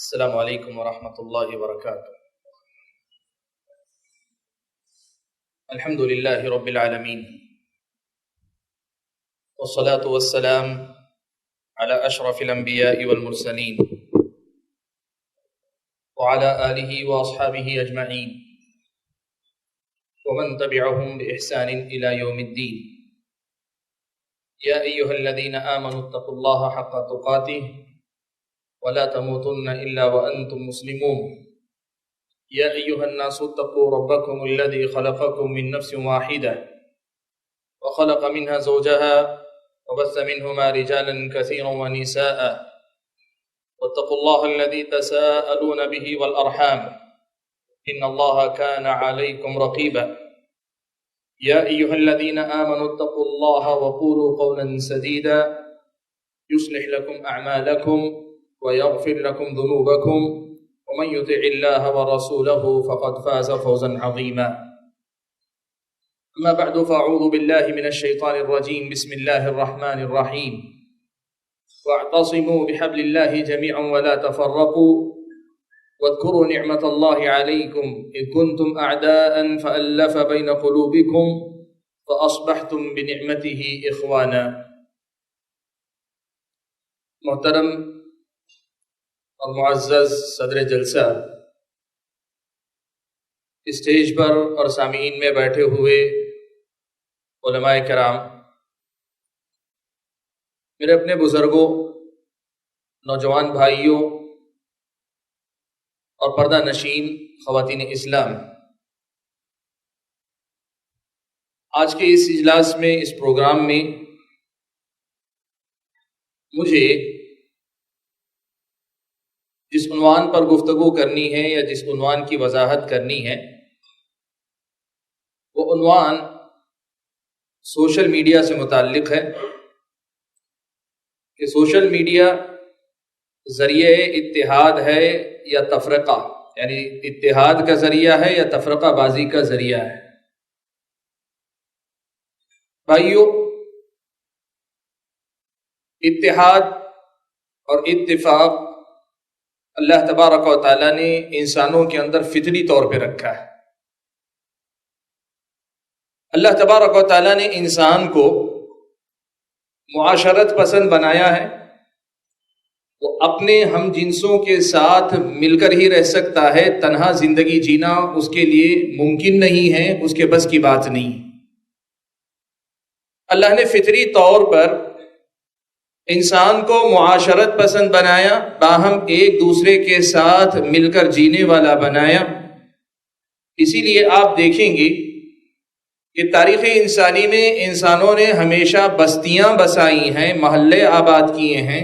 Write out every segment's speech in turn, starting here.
السلام علیکم ورحمۃ اللہ وبرکاتہ۔ الحمد للہ رب العالمین، والصلاة والسلام على اشرف الانبیاء والمرسلین وعلى آلہ واصحابہ اجمعین ومن تبعهم بإحسان الى یوم الدین۔ یا ایہا الذین آمنوا اتقوا اللہ حق تقاتہ ولا تموتن إلا وأنتم مسلمون۔ يا أيها الناس اتقوا ربكم الذي خلقكم من نفس واحدة وخلق منها زوجها وبث منهما رجالا كثيرا ونساء واتقوا الله الذي تساءلون به والأرحام إن الله كان عليكم رقيبا۔ يا أيها الذين آمنوا اتقوا الله وقولوا قولا سديدا يصلح لكم أعمالكم ويغفر لكم ذنوبكم ومن يطع الله ورسوله فقد فاز فوزا عظيما۔ أما بعد فأعوذ بالله من الشيطان الرجيم، بسم الله الرحمن الرحيم، واعتصموا بحبل الله جميعا ولا تفرقوا واذكروا نعمة الله عليكم إذ كنتم أعداء فألف بين قلوبكم فأصبحتم بنعمته إخوانا۔ محترم اور معزز صدر جلسہ، اسٹیج پر اور سامعین میں بیٹھے ہوئے علماء کرام، میرے اپنے بزرگوں، نوجوان بھائیوں اور پردہ نشین خواتین اسلام، آج کے اس اجلاس میں، اس پروگرام میں مجھے جس عنوان پر گفتگو کرنی ہے یا جس عنوان کی وضاحت کرنی ہے، وہ عنوان سوشل میڈیا سے متعلق ہے کہ سوشل میڈیا ذریعہ اتحاد ہے یا تفرقہ، یعنی اتحاد کا ذریعہ ہے یا تفرقہ بازی کا ذریعہ ہے۔ بھائیو، اتحاد اور اتفاق اللہ تبارک و تعالیٰ نے انسانوں کے اندر فطری طور پہ رکھا ہے۔ اللہ تبارک و تعالیٰ نے انسان کو معاشرت پسند بنایا ہے، وہ اپنے ہم جنسوں کے ساتھ مل کر ہی رہ سکتا ہے، تنہا زندگی جینا اس کے لیے ممکن نہیں ہے، اس کے بس کی بات نہیں۔ اللہ نے فطری طور پر انسان کو معاشرت پسند بنایا، باہم ایک دوسرے کے ساتھ مل کر جینے والا بنایا۔ اسی لیے آپ دیکھیں گے کہ تاریخ انسانی میں انسانوں نے ہمیشہ بستیاں بسائی ہیں، محلے آباد کیے ہیں۔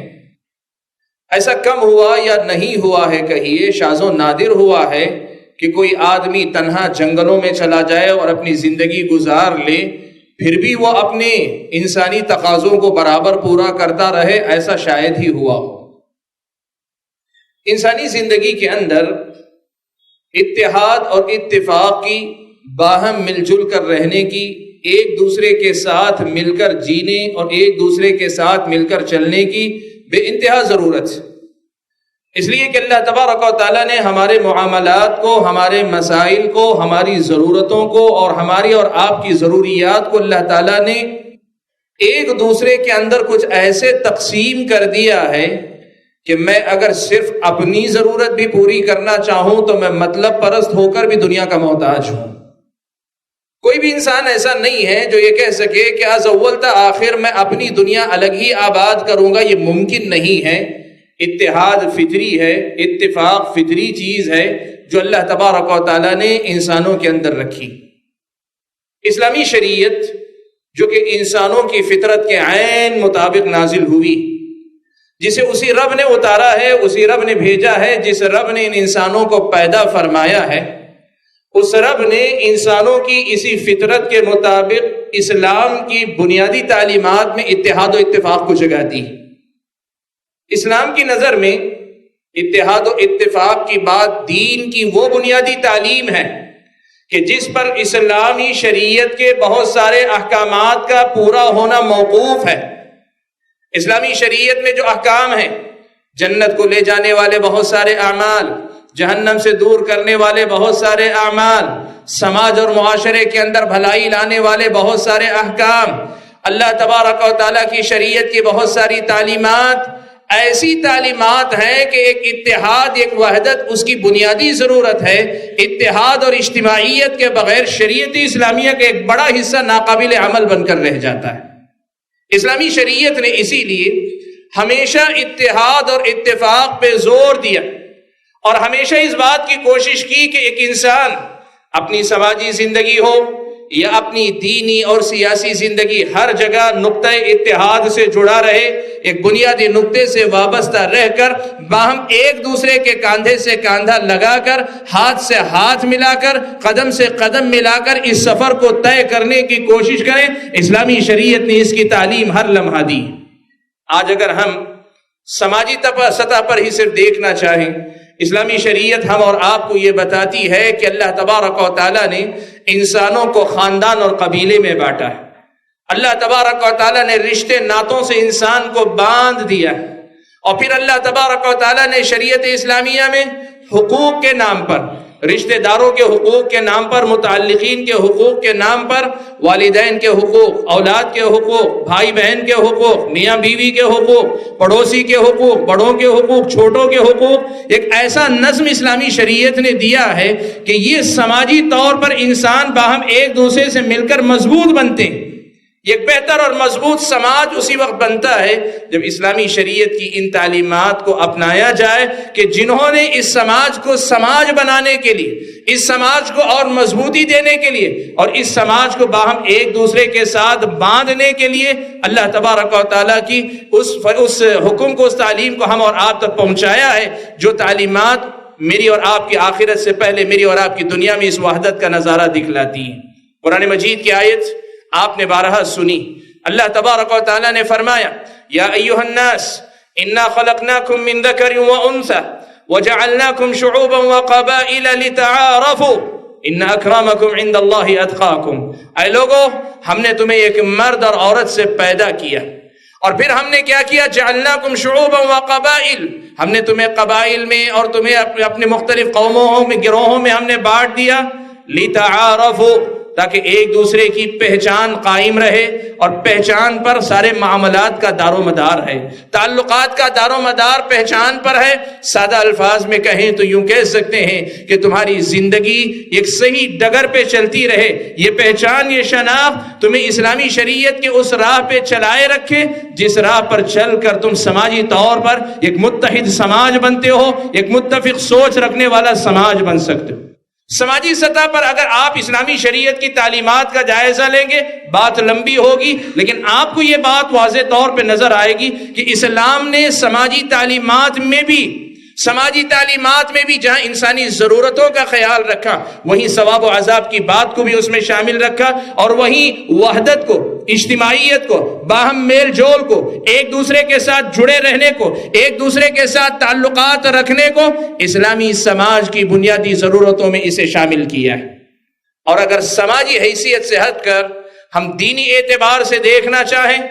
ایسا کم ہوا یا نہیں ہوا ہے، کہیے شاذ و نادر ہوا ہے کہ کوئی آدمی تنہا جنگلوں میں چلا جائے اور اپنی زندگی گزار لے، پھر بھی وہ اپنے انسانی تقاضوں کو برابر پورا کرتا رہے، ایسا شاید ہی ہوا ہو۔ انسانی زندگی کے اندر اتحاد اور اتفاق کی، باہم مل جل کر رہنے کی، ایک دوسرے کے ساتھ مل کر جینے اور ایک دوسرے کے ساتھ مل کر چلنے کی بے انتہا ضرورت ہے۔ اس لیے کہ اللہ تبارک و تعالیٰ نے ہمارے معاملات کو، ہمارے مسائل کو، ہماری ضرورتوں کو اور ہماری اور آپ کی ضروریات کو اللہ تعالیٰ نے ایک دوسرے کے اندر کچھ ایسے تقسیم کر دیا ہے کہ میں اگر صرف اپنی ضرورت بھی پوری کرنا چاہوں تو میں مطلب پرست ہو کر بھی دنیا کا محتاج ہوں۔ کوئی بھی انسان ایسا نہیں ہے جو یہ کہہ سکے کہ از اول تا آخر میں اپنی دنیا الگ ہی آباد کروں گا، یہ ممکن نہیں ہے۔ اتحاد فطری ہے، اتفاق فطری چیز ہے جو اللہ تبارک و تعالیٰ نے انسانوں کے اندر رکھی۔ اسلامی شریعت جو کہ انسانوں کی فطرت کے عین مطابق نازل ہوئی، جسے اسی رب نے اتارا ہے، اسی رب نے بھیجا ہے، جس رب نے ان انسانوں کو پیدا فرمایا ہے، اس رب نے انسانوں کی اسی فطرت کے مطابق اسلام کی بنیادی تعلیمات میں اتحاد و اتفاق کو جگہ دی۔ اسلام کی نظر میں اتحاد و اتفاق کی بات دین کی وہ بنیادی تعلیم ہے کہ جس پر اسلامی شریعت کے بہت سارے احکامات کا پورا ہونا موقوف ہے۔ اسلامی شریعت میں جو احکام ہیں، جنت کو لے جانے والے بہت سارے اعمال، جہنم سے دور کرنے والے بہت سارے اعمال، سماج اور معاشرے کے اندر بھلائی لانے والے بہت سارے احکام، اللہ تبارک و تعالیٰ کی شریعت کی بہت ساری تعلیمات ایسی تعلیمات ہیں کہ ایک اتحاد، ایک وحدت اس کی بنیادی ضرورت ہے۔ اتحاد اور اجتماعیت کے بغیر شریعت اسلامیہ کا ایک بڑا حصہ ناقابل عمل بن کر رہ جاتا ہے۔ اسلامی شریعت نے اسی لیے ہمیشہ اتحاد اور اتفاق پہ زور دیا اور ہمیشہ اس بات کی کوشش کی کہ ایک انسان اپنی سماجی زندگی ہو یا اپنی دینی اور سیاسی زندگی، ہر جگہ نقطہ اتحاد سے جڑا رہے، ایک بنیادی نقطے سے وابستہ رہ کر باہم ایک دوسرے کے کاندھے سے کاندھا لگا کر، ہاتھ سے ہاتھ ملا کر، قدم سے قدم ملا کر اس سفر کو طے کرنے کی کوشش کریں۔ اسلامی شریعت نے اس کی تعلیم ہر لمحہ دی۔ آج اگر ہم سماجی سطح پر ہی صرف دیکھنا چاہیں، اسلامی شریعت ہم اور آپ کو یہ بتاتی ہے کہ اللہ تبارک و تعالیٰ نے انسانوں کو خاندان اور قبیلے میں بانٹا ہے۔ اللہ تبارک و تعالیٰ نے رشتے ناتوں سے انسان کو باندھ دیا ہے، اور پھر اللہ تبارک و تعالیٰ نے شریعت اسلامیہ میں حقوق کے نام پر، رشتہ داروں کے حقوق کے نام پر، متعلقین کے حقوق کے نام پر، والدین کے حقوق، اولاد کے حقوق، بھائی بہن کے حقوق، میاں بیوی کے حقوق، پڑوسی کے حقوق، بڑوں کے حقوق، چھوٹوں کے حقوق، ایک ایسا نظم اسلامی شریعت نے دیا ہے کہ یہ سماجی طور پر انسان باہم ایک دوسرے سے مل کر مضبوط بنتے ہیں۔ ایک بہتر اور مضبوط سماج اسی وقت بنتا ہے جب اسلامی شریعت کی ان تعلیمات کو اپنایا جائے کہ جنہوں نے اس سماج کو سماج بنانے کے لیے، اس سماج کو اور مضبوطی دینے کے لیے اور اس سماج کو باہم ایک دوسرے کے ساتھ باندھنے کے لیے اللہ تبارک و تعالیٰ کی اس حکم کو، اس تعلیم کو ہم اور آپ تک پہنچایا ہے، جو تعلیمات میری اور آپ کی آخرت سے پہلے میری اور آپ کی دنیا میں اس وحدت کا نظارہ دکھلاتی ہیں۔ قرآن مجید کی آیت آپ نے بارہا سنی، اللہ تبارک و تعالیٰ نے فرمایا یا ایھا الناس انا خلقناکم من ذکر و انثی وجعلناکم شعوبا وقبائل لتعارفوا ان اکرمکم عند اللہ اتقاکم۔ اے لوگو، ہم نے تمہیں ایک مرد اور عورت سے پیدا کیا، اور پھر ہم نے کیا کیا؟ جعلناکم شعوبا وقبائل، ہم نے تمہیں قبائل میں اور تمہیں اپنے مختلف قوموں میں، گروہوں میں ہم نے بانٹ دیا، لتعارفوا، تاکہ ایک دوسرے کی پہچان قائم رہے، اور پہچان پر سارے معاملات کا دار و مدار ہے، تعلقات کا دار و مدار پہچان پر ہے۔ سادہ الفاظ میں کہیں تو یوں کہہ سکتے ہیں کہ تمہاری زندگی ایک صحیح ڈگر پہ چلتی رہے، یہ پہچان، یہ شناخت تمہیں اسلامی شریعت کے اس راہ پہ چلائے رکھے جس راہ پر چل کر تم سماجی طور پر ایک متحد سماج بنتے ہو، ایک متفق سوچ رکھنے والا سماج بن سکتے ہو۔ سماجی سطح پر اگر آپ اسلامی شریعت کی تعلیمات کا جائزہ لیں گے بات لمبی ہوگی، لیکن آپ کو یہ بات واضح طور پہ نظر آئے گی کہ اسلام نے سماجی تعلیمات میں بھی جہاں انسانی ضرورتوں کا خیال رکھا، وہیں ثواب و عذاب کی بات کو بھی اس میں شامل رکھا، اور وہیں وحدت کو، اجتماعیت کو، باہم میل جول کو، ایک دوسرے کے ساتھ جڑے رہنے کو، ایک دوسرے کے ساتھ تعلقات رکھنے کو اسلامی سماج کی بنیادی ضرورتوں میں اسے شامل کیا ہے۔ اور اگر سماجی حیثیت سے ہٹ کر ہم دینی اعتبار سے دیکھنا چاہیں،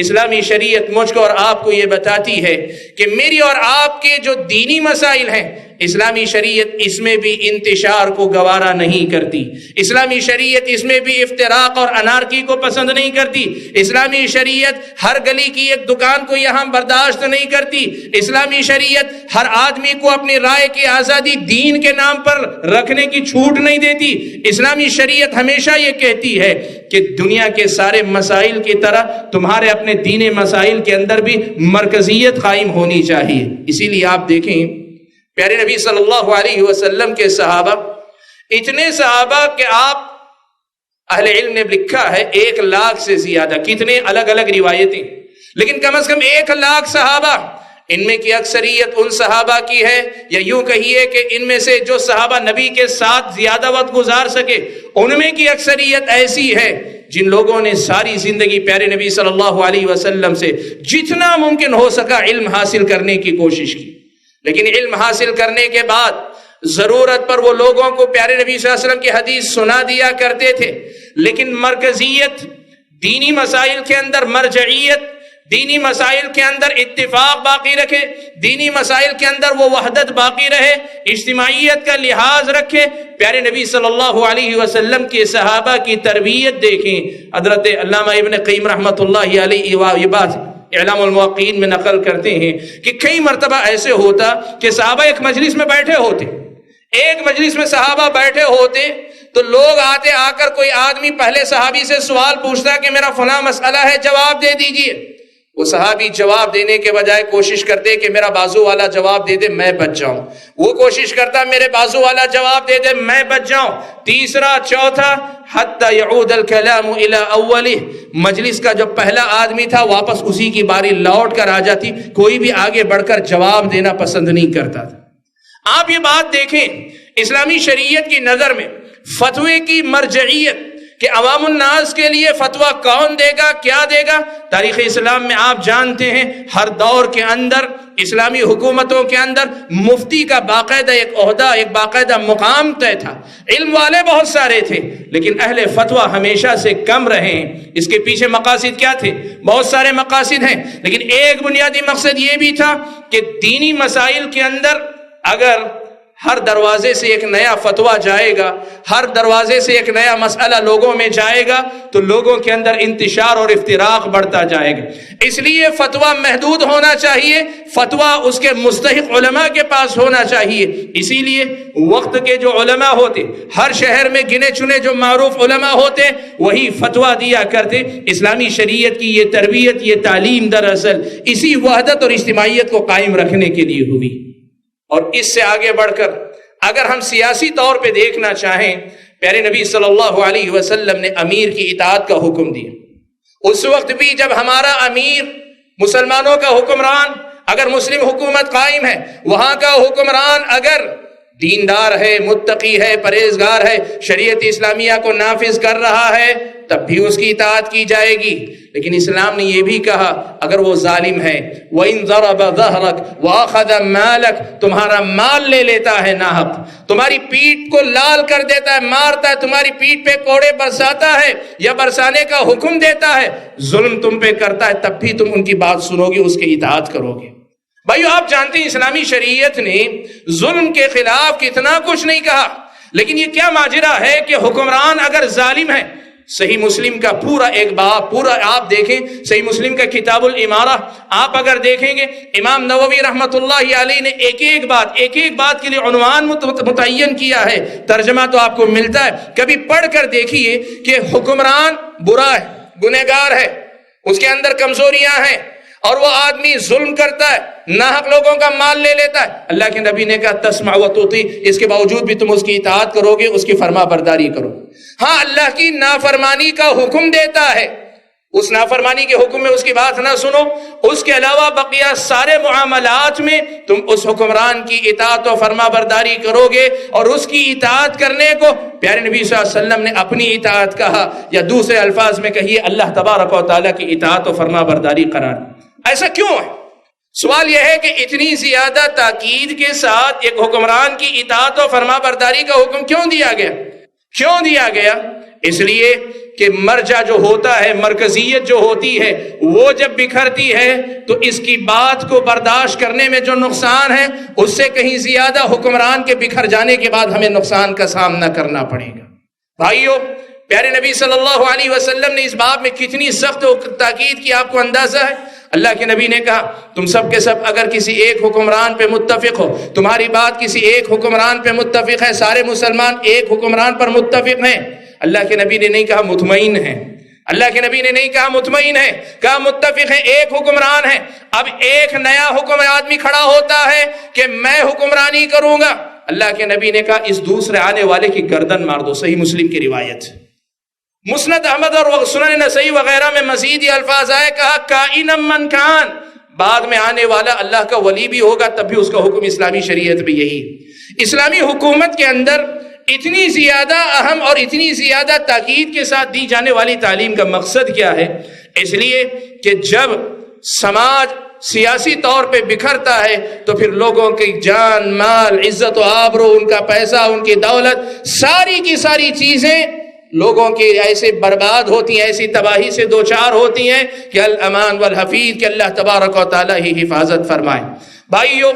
اسلامی شریعت مجھ کو اور آپ کو یہ بتاتی ہے کہ میری اور آپ کے جو دینی مسائل ہیں، اسلامی شریعت اس میں بھی انتشار کو گوارا نہیں کرتی، اسلامی شریعت اس میں بھی افتراق اور انارکی کو پسند نہیں کرتی، اسلامی شریعت ہر گلی کی ایک دکان کو یہاں برداشت نہیں کرتی، اسلامی شریعت ہر آدمی کو اپنی رائے کی آزادی دین کے نام پر رکھنے کی چھوٹ نہیں دیتی۔ اسلامی شریعت ہمیشہ یہ کہتی ہے کہ دنیا کے سارے مسائل کی طرح تمہارے اپنے دینی مسائل کے اندر بھی مرکزیت قائم ہونی چاہیے۔ اسی لیے آپ دیکھیں پیارے نبی صلی اللہ علیہ وسلم کے صحابہ، اتنے صحابہ کہ آپ اہل علم نے لکھا ہے 1 لاکھ سے زیادہ، کتنے الگ الگ روایتیں، لیکن کم از کم 1 لاکھ صحابہ، ان میں کی اکثریت ان صحابہ کی ہے، یا یوں کہیے کہ ان میں سے جو صحابہ نبی کے ساتھ زیادہ وقت گزار سکے، ان میں کی اکثریت ایسی ہے جن لوگوں نے ساری زندگی پیارے نبی صلی اللہ علیہ وسلم سے جتنا ممکن ہو سکا علم حاصل کرنے کی کوشش کی، لیکن علم حاصل کرنے کے بعد ضرورت پر وہ لوگوں کو پیارے نبی صلی اللہ علیہ وسلم کی حدیث سنا دیا کرتے تھے، لیکن مرکزیت، دینی مسائل کے اندر مرجعیت، دینی مسائل کے اندر اتفاق باقی رکھے، دینی مسائل کے اندر وہ وحدت باقی رہے، اجتماعیت کا لحاظ رکھے۔ پیارے نبی صلی اللہ علیہ وسلم کے صحابہ کی تربیت دیکھیں۔ حضرت علامہ ابن قیم رحمۃ اللہ علیہ یہ بات اعلام الموقعین میں نقل کرتے ہیں کہ کئی مرتبہ ایسے ہوتا کہ صحابہ ایک مجلس میں بیٹھے ہوتے، ایک مجلس میں صحابہ بیٹھے ہوتے تو لوگ آتے، آ کر کوئی آدمی پہلے صحابی سے سوال پوچھتا کہ میرا فلاں مسئلہ ہے، جواب دے دیجئے۔ وہ صحابی جواب دینے کے بجائے کوشش کرتے کہ میرا بازو والا جواب دے دے میں بچ جاؤں، وہ کوشش کرتا میرے بازو والا جواب دے دے میں بچ جاؤں، تیسرا چوتھا حتی یعود الکلام الی اولہ، مجلس کا جو پہلا آدمی تھا واپس اسی کی باری لوٹ کر آ جاتی، کوئی بھی آگے بڑھ کر جواب دینا پسند نہیں کرتا تھا۔ آپ یہ بات دیکھیں اسلامی شریعت کی نظر میں فتوے کی مرجعیت کہ عوام الناس کے لیے فتویٰ کون دے گا، کیا دے گا۔ تاریخ اسلام میں آپ جانتے ہیں ہر دور کے اندر اسلامی حکومتوں کے اندر مفتی کا باقاعدہ ایک عہدہ، ایک باقاعدہ مقام طے تھا۔ علم والے بہت سارے تھے لیکن اہل فتویٰ ہمیشہ سے کم رہے ہیں۔ اس کے پیچھے مقاصد کیا تھے؟ بہت سارے مقاصد ہیں لیکن ایک بنیادی مقصد یہ بھی تھا کہ دینی مسائل کے اندر اگر ہر دروازے سے ایک نیا فتویٰ جائے گا، ہر دروازے سے ایک نیا مسئلہ لوگوں میں جائے گا تو لوگوں کے اندر انتشار اور افتراق بڑھتا جائے گا۔ اس لیے فتویٰ محدود ہونا چاہیے، فتویٰ اس کے مستحق علماء کے پاس ہونا چاہیے۔ اسی لیے وقت کے جو علماء ہوتے، ہر شہر میں گنے چنے جو معروف علماء ہوتے، وہی فتویٰ دیا کرتے۔ اسلامی شریعت کی یہ تربیت، یہ تعلیم دراصل اسی وحدت اور اجتماعیت کو قائم رکھنے کے لیے ہوئی۔ اور اس سے آگے بڑھ کر اگر ہم سیاسی طور پہ دیکھنا چاہیں، پیارے نبی صلی اللہ علیہ وسلم نے امیر کی اطاعت کا حکم دیا۔ اس وقت بھی جب ہمارا امیر، مسلمانوں کا حکمران اگر مسلم حکومت قائم ہے، وہاں کا حکمران اگر دیندار ہے، متقی ہے، پرہیزگار ہے، شریعت اسلامیہ کو نافذ کر رہا ہے، تب بھی اس کی اطاعت کی جائے گی۔ لیکن اسلام نے یہ بھی کہا اگر وہ ظالم ہے، وَإِن ضَرَبَ ظَهْرَكَ وَأَخَذَ مَالَكَ، تمہارا مال لے لیتا ہے ناحق، تمہاری پیٹھ کو لال کر دیتا ہے، مارتا ہے، تمہاری پیٹھ پہ کوڑے برساتا ہے یا برسانے کا حکم دیتا ہے، ظلم تم پہ کرتا ہے، تب بھی تم ان کی بات سنو گے، اس کی اطاعت کرو گے۔ بھائیو آپ جانتے ہیں اسلامی شریعت نے ظلم کے خلاف کتنا کچھ نہیں کہا، لیکن یہ کیا ماجرا ہے کہ حکمران اگر ظالم ہے، صحیح مسلم کا پورا ایک باب، پورا آپ دیکھیں صحیح مسلم کا کتاب الامارہ، آپ اگر دیکھیں گے امام نووی رحمۃ اللہ علیہ نے ایک ایک بات کے لیے عنوان متعین کیا ہے، ترجمہ تو آپ کو ملتا ہے، کبھی پڑھ کر دیکھیے کہ حکمران برا ہے، گنہگار ہے، اس کے اندر کمزوریاں ہیں اور وہ آدمی ظلم کرتا ہے، ناحق لوگوں کا مال لے لیتا ہے۔ اللہ کے نبی نے کہا تسمع و تطیع، اس کے باوجود بھی تم اس کی اطاعت کرو گے، اس کی فرما برداری کرو۔ ہاں اللہ کی نافرمانی کا حکم دیتا ہے، اس نافرمانی کے حکم میں اس کی بات نہ سنو، اس کے علاوہ بقیہ سارے معاملات میں تم اس حکمران کی اطاعت و فرما برداری کرو گے، اور اس کی اطاعت کرنے کو پیارے نبی صلی اللہ علیہ وسلم نے اپنی اطاعت کہا، یا دوسرے الفاظ میں کہیے اللہ تبارک و تعالیٰ کی اطاعت و فرما برداری قرار۔ ایسا کیوں ہے؟ سوال یہ ہے کہ اتنی زیادہ تاکید کے ساتھ ایک حکمران کی اطاعت و فرما برداری کا حکم کیوں دیا گیا؟ کیوں دیا گیا؟ اس لیے کہ مرجع جو ہوتا ہے، مرکزیت جو ہوتی ہے، وہ جب بکھرتی ہے تو اس کی بات کو برداشت کرنے میں جو نقصان ہے اس سے کہیں زیادہ حکمران کے بکھر جانے کے بعد ہمیں نقصان کا سامنا کرنا پڑے گا۔ بھائیو پیارے نبی صلی اللہ علیہ وسلم نے اس باب میں کتنی سخت تاکید کی آپ کو اندازہ ہے۔ اللہ کے نبی نے کہا تم سب کے سب اگر کسی ایک حکمران پہ متفق ہو، تمہاری بات کسی ایک حکمران پہ متفق ہے، سارے مسلمان ایک حکمران پر متفق ہیں، اللہ کے نبی نے نہیں کہا مطمئن ہیں، اللہ کے نبی نے نہیں کہا مطمئن ہے، کہا متفق ہیں، ایک حکمران ہے۔ اب ایک نیا حکم آدمی کھڑا ہوتا ہے کہ میں حکمرانی کروں گا، اللہ کے نبی نے کہا اس دوسرے آنے والے کی گردن مار دو۔ صحیح مسلم کی روایت، مسند احمد اور سنن نسائی وغیرہ میں مزید یہ الفاظ آئے، کہا کائنا من کان، بعد میں آنے والا اللہ کا ولی بھی ہوگا تب بھی اس کا حکم اسلامی شریعت میں یہی۔ اسلامی حکومت کے اندر اتنی زیادہ اہم اور اتنی زیادہ تاکید کے ساتھ دی جانے والی تعلیم کا مقصد کیا ہے؟ اس لیے کہ جب سماج سیاسی طور پہ بکھرتا ہے تو پھر لوگوں کی جان، مال، عزت و آبرو، ان کا پیسہ، ان کی دولت، ساری کی ساری چیزیں لوگوں کی ایسے برباد ہوتی ہیں, ایسی تباہی سے دوچار ہوتی ہیں کہ الامان والحفیظ کہ اللہ تبارک و تعالیٰ ہی حفاظت فرمائے. بھائیو,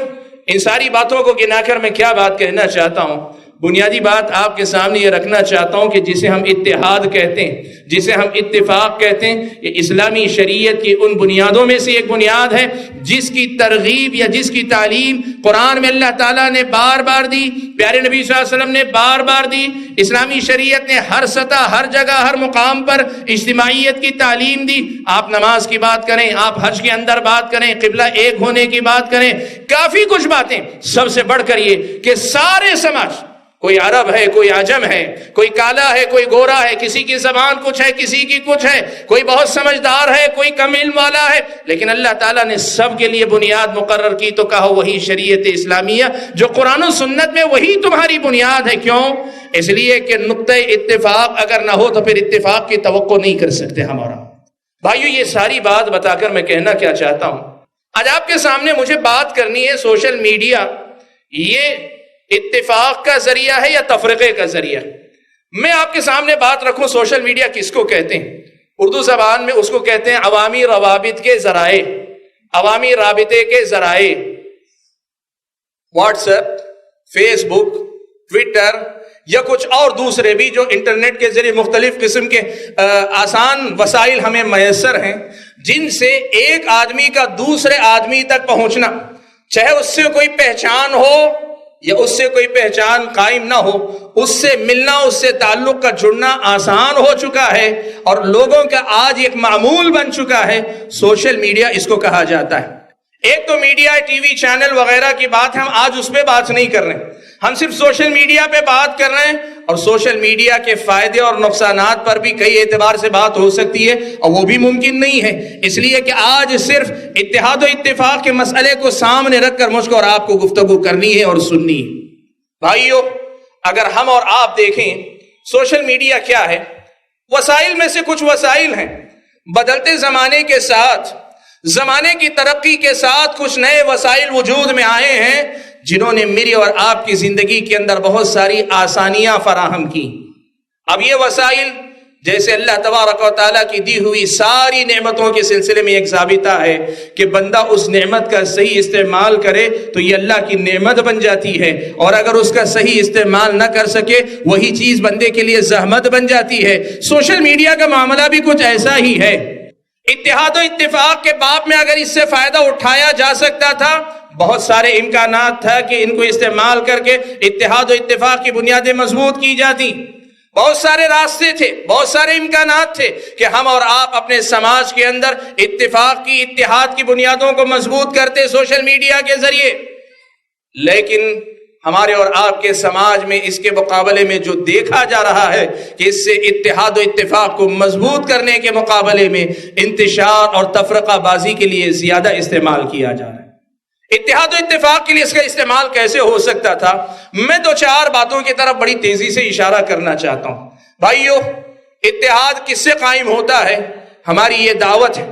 ان ساری باتوں کو گنا کر میں کیا بات کہنا چاہتا ہوں؟ بنیادی بات آپ کے سامنے یہ رکھنا چاہتا ہوں کہ جسے ہم اتحاد کہتے ہیں, جسے ہم اتفاق کہتے ہیں, یہ اسلامی شریعت کی ان بنیادوں میں سے ایک بنیاد ہے جس کی ترغیب یا جس کی تعلیم قرآن میں اللہ تعالیٰ نے بار بار دی, پیارے نبی صلی اللہ علیہ وسلم نے بار بار دی. اسلامی شریعت نے ہر سطح, ہر جگہ, ہر مقام پر اجتماعیت کی تعلیم دی. آپ نماز کی بات کریں, آپ حج کے اندر بات کریں, قبلہ ایک ہونے کی بات کریں, کافی کچھ باتیں. سب سے بڑھ کر یہ کہ سارے سماج, کوئی عرب ہے, کوئی عجم ہے, کوئی کالا ہے, کوئی گورا ہے, کسی کی زبان کچھ ہے, کسی کی کچھ ہے, کوئی بہت سمجھدار ہے, کوئی کم علم والا ہے, لیکن اللہ تعالیٰ نے سب کے لیے بنیاد مقرر کی تو کہا وہی شریعت اسلامیہ جو قرآن و سنت میں, وہی تمہاری بنیاد ہے. کیوں؟ اس لیے کہ نقطہ اتفاق اگر نہ ہو تو پھر اتفاق کی توقع نہیں کر سکتے ہمارا. بھائیو, یہ ساری بات بتا کر میں کہنا کیا چاہتا ہوں, آج آپ کے سامنے مجھے بات کرنی ہے سوشل میڈیا یہ اتفاق کا ذریعہ ہے یا تفرقے کا ذریعہ. میں آپ کے سامنے بات رکھوں, سوشل میڈیا کس کو کہتے ہیں؟ اردو زبان میں اس کو کہتے ہیں عوامی روابط کے ذرائع, عوامی رابطے کے ذرائع. واٹس ایپ, فیس بک, ٹویٹر یا کچھ اور دوسرے بھی جو انٹرنیٹ کے ذریعے مختلف قسم کے آسان وسائل ہمیں میسر ہیں, جن سے ایک آدمی کا دوسرے آدمی تک پہنچنا, چاہے اس سے کوئی پہچان ہو یا اس سے کوئی پہچان قائم نہ ہو, اس سے ملنا, اس سے تعلق کا جڑنا آسان ہو چکا ہے اور لوگوں کا آج ایک معمول بن چکا ہے. سوشل میڈیا اس کو کہا جاتا ہے. ایک تو میڈیا, ٹی وی چینل وغیرہ کی بات ہم آج اس پہ بات نہیں کر رہے ہیں, ہم صرف سوشل میڈیا پہ بات کر رہے ہیں. اور سوشل میڈیا کے فائدے اور نقصانات پر بھی کئی اعتبار سے بات ہو سکتی ہے اور وہ بھی ممکن نہیں ہے, اس لیے کہ آج صرف اتحاد و اتفاق کے مسئلے کو سامنے رکھ کر مجھ کو اور آپ کو گفتگو کرنی ہے اور سننی ہے. بھائیو, اگر ہم اور آپ دیکھیں سوشل میڈیا کیا ہے, وسائل میں سے کچھ وسائل ہیں. بدلتے زمانے کے ساتھ, زمانے کی ترقی کے ساتھ کچھ نئے وسائل وجود میں آئے ہیں جنہوں نے میری اور آپ کی زندگی کے اندر بہت ساری آسانیاں فراہم کی. اب یہ وسائل جیسے اللہ تبارک و تعالیٰ کی دی ہوئی ساری نعمتوں کے سلسلے میں ایک ضابطہ ہے کہ بندہ اس نعمت کا صحیح استعمال کرے تو یہ اللہ کی نعمت بن جاتی ہے, اور اگر اس کا صحیح استعمال نہ کر سکے وہی چیز بندے کے لیے زحمت بن جاتی ہے. سوشل میڈیا کا معاملہ بھی کچھ ایسا ہی ہے. اتحاد و اتفاق کے باب میں اگر اس سے فائدہ اٹھایا جا سکتا تھا, بہت سارے امکانات تھا کہ ان کو استعمال کر کے اتحاد و اتفاق کی بنیادیں مضبوط کی جاتی. بہت سارے راستے تھے, بہت سارے امکانات تھے کہ ہم اور آپ اپنے سماج کے اندر اتفاق کی, اتحاد کی بنیادوں کو مضبوط کرتے سوشل میڈیا کے ذریعے. لیکن ہمارے اور آپ کے سماج میں اس کے مقابلے میں جو دیکھا جا رہا ہے کہ اس سے اتحاد و اتفاق کو مضبوط کرنے کے مقابلے میں انتشار اور تفرقہ بازی کے لیے زیادہ استعمال کیا جا رہا ہے. اتحاد و اتفاق کے لیے اس کا استعمال کیسے ہو سکتا تھا؟ میں دو چار باتوں کی طرف بڑی تیزی سے اشارہ کرنا چاہتا ہوں. بھائیو, اتحاد کس سے قائم ہوتا ہے؟ ہماری یہ دعوت ہے,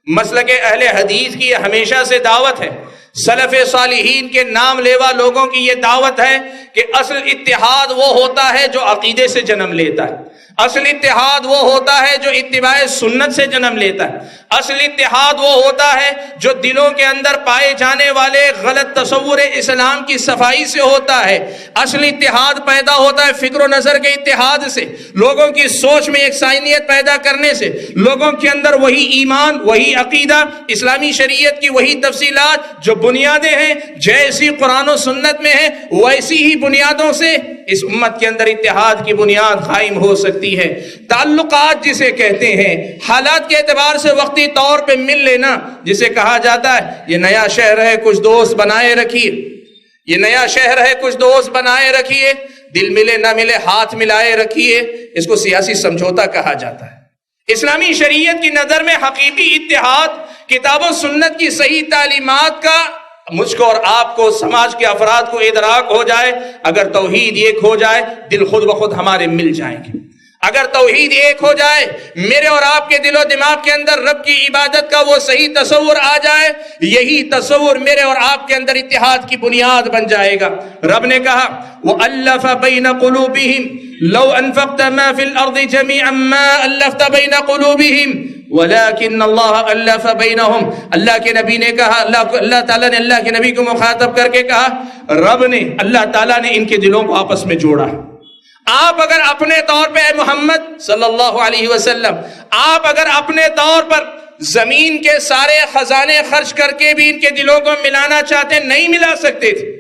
مسلک اہل حدیث کی یہ ہمیشہ سے دعوت ہے, سلف صالحین کے نام لیوا لوگوں کی یہ دعوت ہے کہ اصل اتحاد وہ ہوتا ہے جو عقیدے سے جنم لیتا ہے. اصل اتحاد وہ ہوتا ہے جو اتباع سنت سے جنم لیتا ہے. اصل اتحاد وہ ہوتا ہے جو دلوں کے اندر پائے جانے والے غلط تصور اسلام کی صفائی سے ہوتا ہے. اصل اتحاد پیدا ہوتا ہے فکر و نظر کے اتحاد سے, لوگوں کی سوچ میں یکسانیت پیدا کرنے سے, لوگوں کے اندر وہی ایمان, وہی عقیدہ, اسلامی شریعت کی وہی تفصیلات جو بنیادیں ہیں جیسی قرآن و سنت میں ہیں ویسی ہی بنیادوں سے اس امت کے اندر اتحاد کی بنیاد قائم ہو سکتی ہے. تعلقات جسے کہتے ہیں, حالات کے اعتبار سے وقتی طور پہ مل لینا جسے کہا جاتا ہے یہ نیا شہر ہے کچھ دوست بنائے رکھیے, یہ نیا شہر ہے کچھ دوست بنائے رکھیے, دل ملے نہ ملے ہاتھ ملائے رکھیے, اس کو سیاسی سمجھوتا کہا جاتا ہے. اسلامی شریعت کی نظر میں حقیقی اتحاد کتاب و سنت کی صحیح تعلیمات کا مجھ کو اور آپ کو, سماج کے افراد کو ادراک ہو جائے, اگر توحید ایک ہو جائے دل خود بخود ہمارے مل جائیں گے. اگر توحید ایک ہو جائے، میرے اور آپ کے دل و دماغ کے اندر رب کی عبادت کا وہ صحیح تصور آ جائے، یہی تصور میرے اور آپ کے اندر اتحاد کی بنیاد بن جائے گا۔ رب نے کہا وَأَلَّفَ بَيْنَ قُلُوبِهِمْ لَوْ أَنفَقْتَ مَا فِي الْأَرْضِ جَمِيعًا مَا أَلَّفْتَ بَيْنَ قُلُوبِهِمْ وَلَكِنَّ اللَّهَ أَلَّفَ بَيْنَهُمْ۔ اللہ کے نبی نے کہا، اللہ تعالیٰ نے اللہ کے نبی کو مخاطب کر کے کہا، رب نے، اللہ تعالیٰ نے ان کے دلوں کو آپس میں جوڑا۔ آپ اگر اپنے طور پہ، اے محمد صلی اللہ علیہ وسلم، آپ اگر اپنے طور پر زمین کے سارے خزانے خرچ کر کے بھی ان کے دلوں کو ملانا چاہتے، نہیں ملا سکتے تھے۔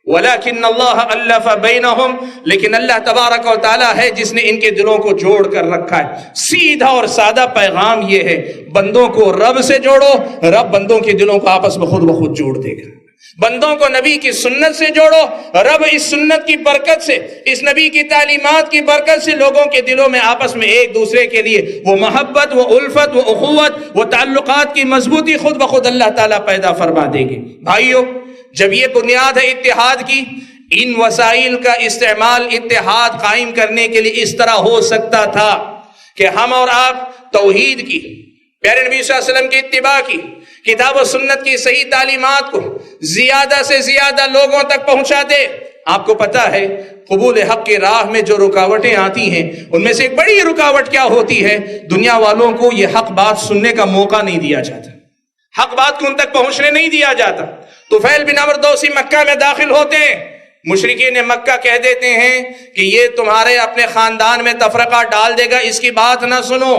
وَلَكِنَّ اللَّهَ أَلَّفَ بَيْنَهُمْ، لیکن اللہ تبارک و تعالیٰ ہے جس نے ان کے دلوں کو جوڑ کر رکھا ہے۔ سیدھا اور سادہ پیغام یہ ہے، بندوں کو رب سے جوڑو، رب بندوں کے دلوں کو آپس میں خود بخود جوڑ دے گا۔ بندوں کو نبی کی سنت سے جوڑو، رب اس سنت کی برکت سے، اس نبی کی تعلیمات کی برکت سے لوگوں کے دلوں میں آپس میں ایک دوسرے کے لیے وہ محبت، وہ الفت، وہ اخوت، وہ تعلقات کی مضبوطی خود بخود اللہ تعالیٰ پیدا فرما دے گی۔ بھائیو، جب یہ بنیاد ہے اتحاد کی، ان وسائل کا استعمال اتحاد قائم کرنے کے لیے اس طرح ہو سکتا تھا کہ ہم اور آپ توحید کی، پیارے نبی صلی اللہ علیہ وسلم کی اتباع کی، کتاب و سنت کی صحیح تعلیمات کو زیادہ سے زیادہ لوگوں تک پہنچا دے۔ آپ کو پتا ہے قبول حق کی راہ میں جو رکاوٹیں آتی ہیں، ان میں سے ایک بڑی رکاوٹ کیا ہوتی ہے؟ دنیا والوں کو یہ حق بات سننے کا موقع نہیں دیا جاتا، حق بات کو ان تک پہنچنے نہیں دیا جاتا۔ طفیل بن عمرو دوسی مکہ میں داخل ہوتے ہیں، مشرکین مکہ کہہ دیتے ہیں کہ یہ تمہارے اپنے خاندان میں تفرقہ ڈال دے گا، اس کی بات نہ سنو۔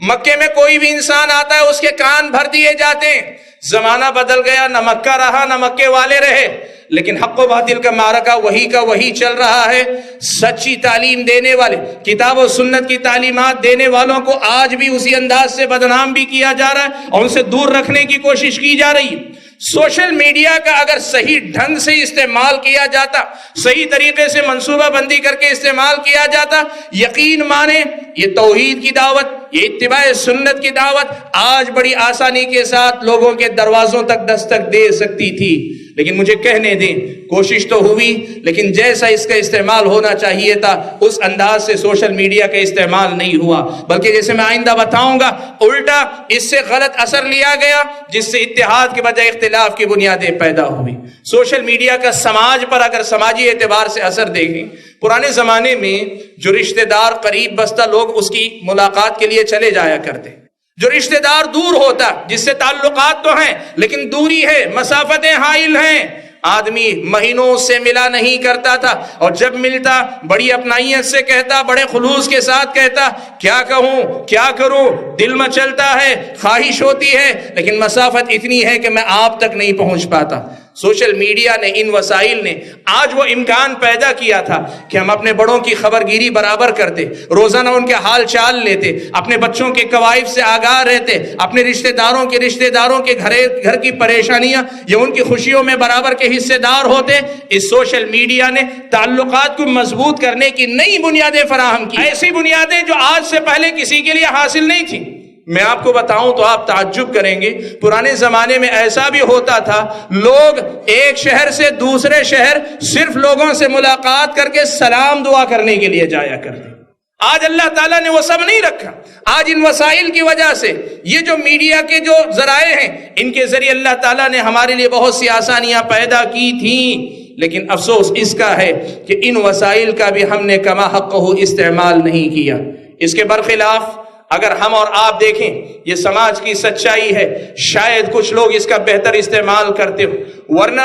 مکے میں کوئی بھی انسان آتا ہے اس کے کان بھر دیے جاتے ہیں۔ زمانہ بدل گیا، نہ مکہ رہا نہ مکے والے رہے، لیکن حق و باطل کا معرکہ وہی چل رہا ہے۔ سچی تعلیم دینے والے، کتاب و سنت کی تعلیمات دینے والوں کو آج بھی اسی انداز سے بدنام بھی کیا جا رہا ہے اور ان سے دور رکھنے کی کوشش کی جا رہی ہے۔ سوشل میڈیا کا اگر صحیح ڈھنگ سے استعمال کیا جاتا، صحیح طریقے سے منصوبہ بندی کر کے استعمال کیا جاتا، یقین مانے یہ توحید کی دعوت، یہ اتباع سنت کی دعوت آج بڑی آسانی کے ساتھ لوگوں کے دروازوں تک دستک دے سکتی تھی۔ لیکن مجھے کہنے دیں، کوشش تو ہوئی، لیکن جیسا اس کا استعمال ہونا چاہیے تھا اس انداز سے سوشل میڈیا کا استعمال نہیں ہوا، بلکہ جیسے میں آئندہ بتاؤں گا الٹا اس سے غلط اثر لیا گیا، جس سے اتحاد کے بجائے اختلاف کی بنیادیں پیدا ہوئی۔ سوشل میڈیا کا سماج پر اگر سماجی اعتبار سے اثر دیکھیں، پرانے زمانے میں جو رشتہ دار قریب بستہ لوگ اس کی ملاقات کے لیے چلے جایا کرتے، جو رشتہ دار دور ہوتا، جس سے تعلقات تو ہیں لیکن دوری ہے، مسافتیں حائل ہیں، آدمی مہینوں سے ملا نہیں کرتا تھا، اور جب ملتا بڑی اپنائیت سے کہتا، بڑے خلوص کے ساتھ کہتا، کیا کہوں کیا کروں، دل مچلتا ہے، خواہش ہوتی ہے، لیکن مسافت اتنی ہے کہ میں آپ تک نہیں پہنچ پاتا۔ سوشل میڈیا نے، ان وسائل نے آج وہ امکان پیدا کیا تھا کہ ہم اپنے بڑوں کی خبرگیری برابر کرتے، روزانہ ان کے حال چال لیتے، اپنے بچوں کے کوائف سے آگاہ رہتے، اپنے رشتہ داروں کے گھر کی پریشانیاں یا ان کی خوشیوں میں برابر کے حصے دار ہوتے۔ اس سوشل میڈیا نے تعلقات کو مضبوط کرنے کی نئی بنیادیں فراہم کی، ایسی بنیادیں جو آج سے پہلے کسی کے لیے حاصل نہیں تھی۔ میں آپ کو بتاؤں تو آپ تعجب کریں گے، پرانے زمانے میں ایسا بھی ہوتا تھا، لوگ ایک شہر سے دوسرے شہر صرف لوگوں سے ملاقات کر کے سلام دعا کرنے کے لیے جایا کرتے۔ آج اللہ تعالیٰ نے وہ سب نہیں رکھا۔ آج ان وسائل کی وجہ سے، یہ جو میڈیا کے جو ذرائع ہیں، ان کے ذریعے اللہ تعالیٰ نے ہمارے لیے بہت سی آسانیاں پیدا کی تھیں، لیکن افسوس اس کا ہے کہ ان وسائل کا بھی ہم نے کما حقہ استعمال نہیں کیا۔ اس کے برخلاف اگر ہم اور آپ دیکھیں، یہ سماج کی سچائی ہے، شاید کچھ لوگ اس کا بہتر استعمال کرتے ہو، ورنہ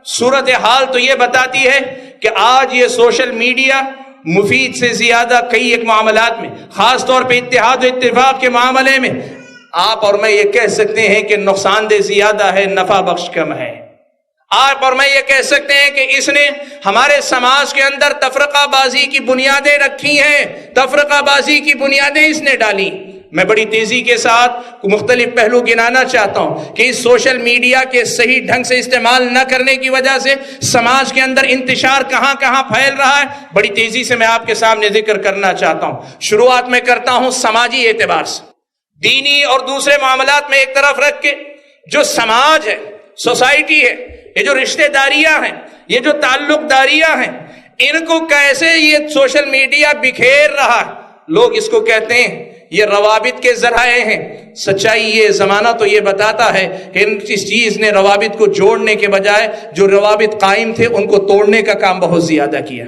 صورتحال تو یہ بتاتی ہے کہ آج یہ سوشل میڈیا مفید سے زیادہ کئی ایک معاملات میں، خاص طور پہ اتحاد و اتفاق کے معاملے میں، آپ اور میں یہ کہہ سکتے ہیں کہ نقصان دہ زیادہ ہے، نفع بخش کم ہے۔ آپ اور میں یہ کہہ سکتے ہیں کہ اس نے ہمارے سماج کے اندر تفرقہ بازی کی بنیادیں رکھی ہیں، تفرقہ بازی کی بنیادیں اس نے ڈالی۔ میں بڑی تیزی کے ساتھ مختلف پہلو گنانا چاہتا ہوں کہ اس سوشل میڈیا کے صحیح ڈھنگ سے استعمال نہ کرنے کی وجہ سے سماج کے اندر انتشار کہاں کہاں پھیل رہا ہے، بڑی تیزی سے میں آپ کے سامنے ذکر کرنا چاہتا ہوں۔ شروعات میں کرتا ہوں سماجی اعتبار سے، دینی اور دوسرے معاملات میں ایک طرف رکھ کے، جو سماج ہے، سوسائٹی ہے، یہ جو رشتہ داریاں ہیں، یہ جو تعلق داریاں ہیں، ان کو کیسے یہ سوشل میڈیا بکھیر رہا ہے، لوگ اس کو کہتے ہیں یہ روابط کے ذرائع ہیں. سچائی یہ زمانہ تو یہ بتاتا ہے کہ اس چیز نے روابط کو جوڑنے کے بجائے جو روابط قائم تھے ان کو توڑنے کا کام بہت زیادہ کیا.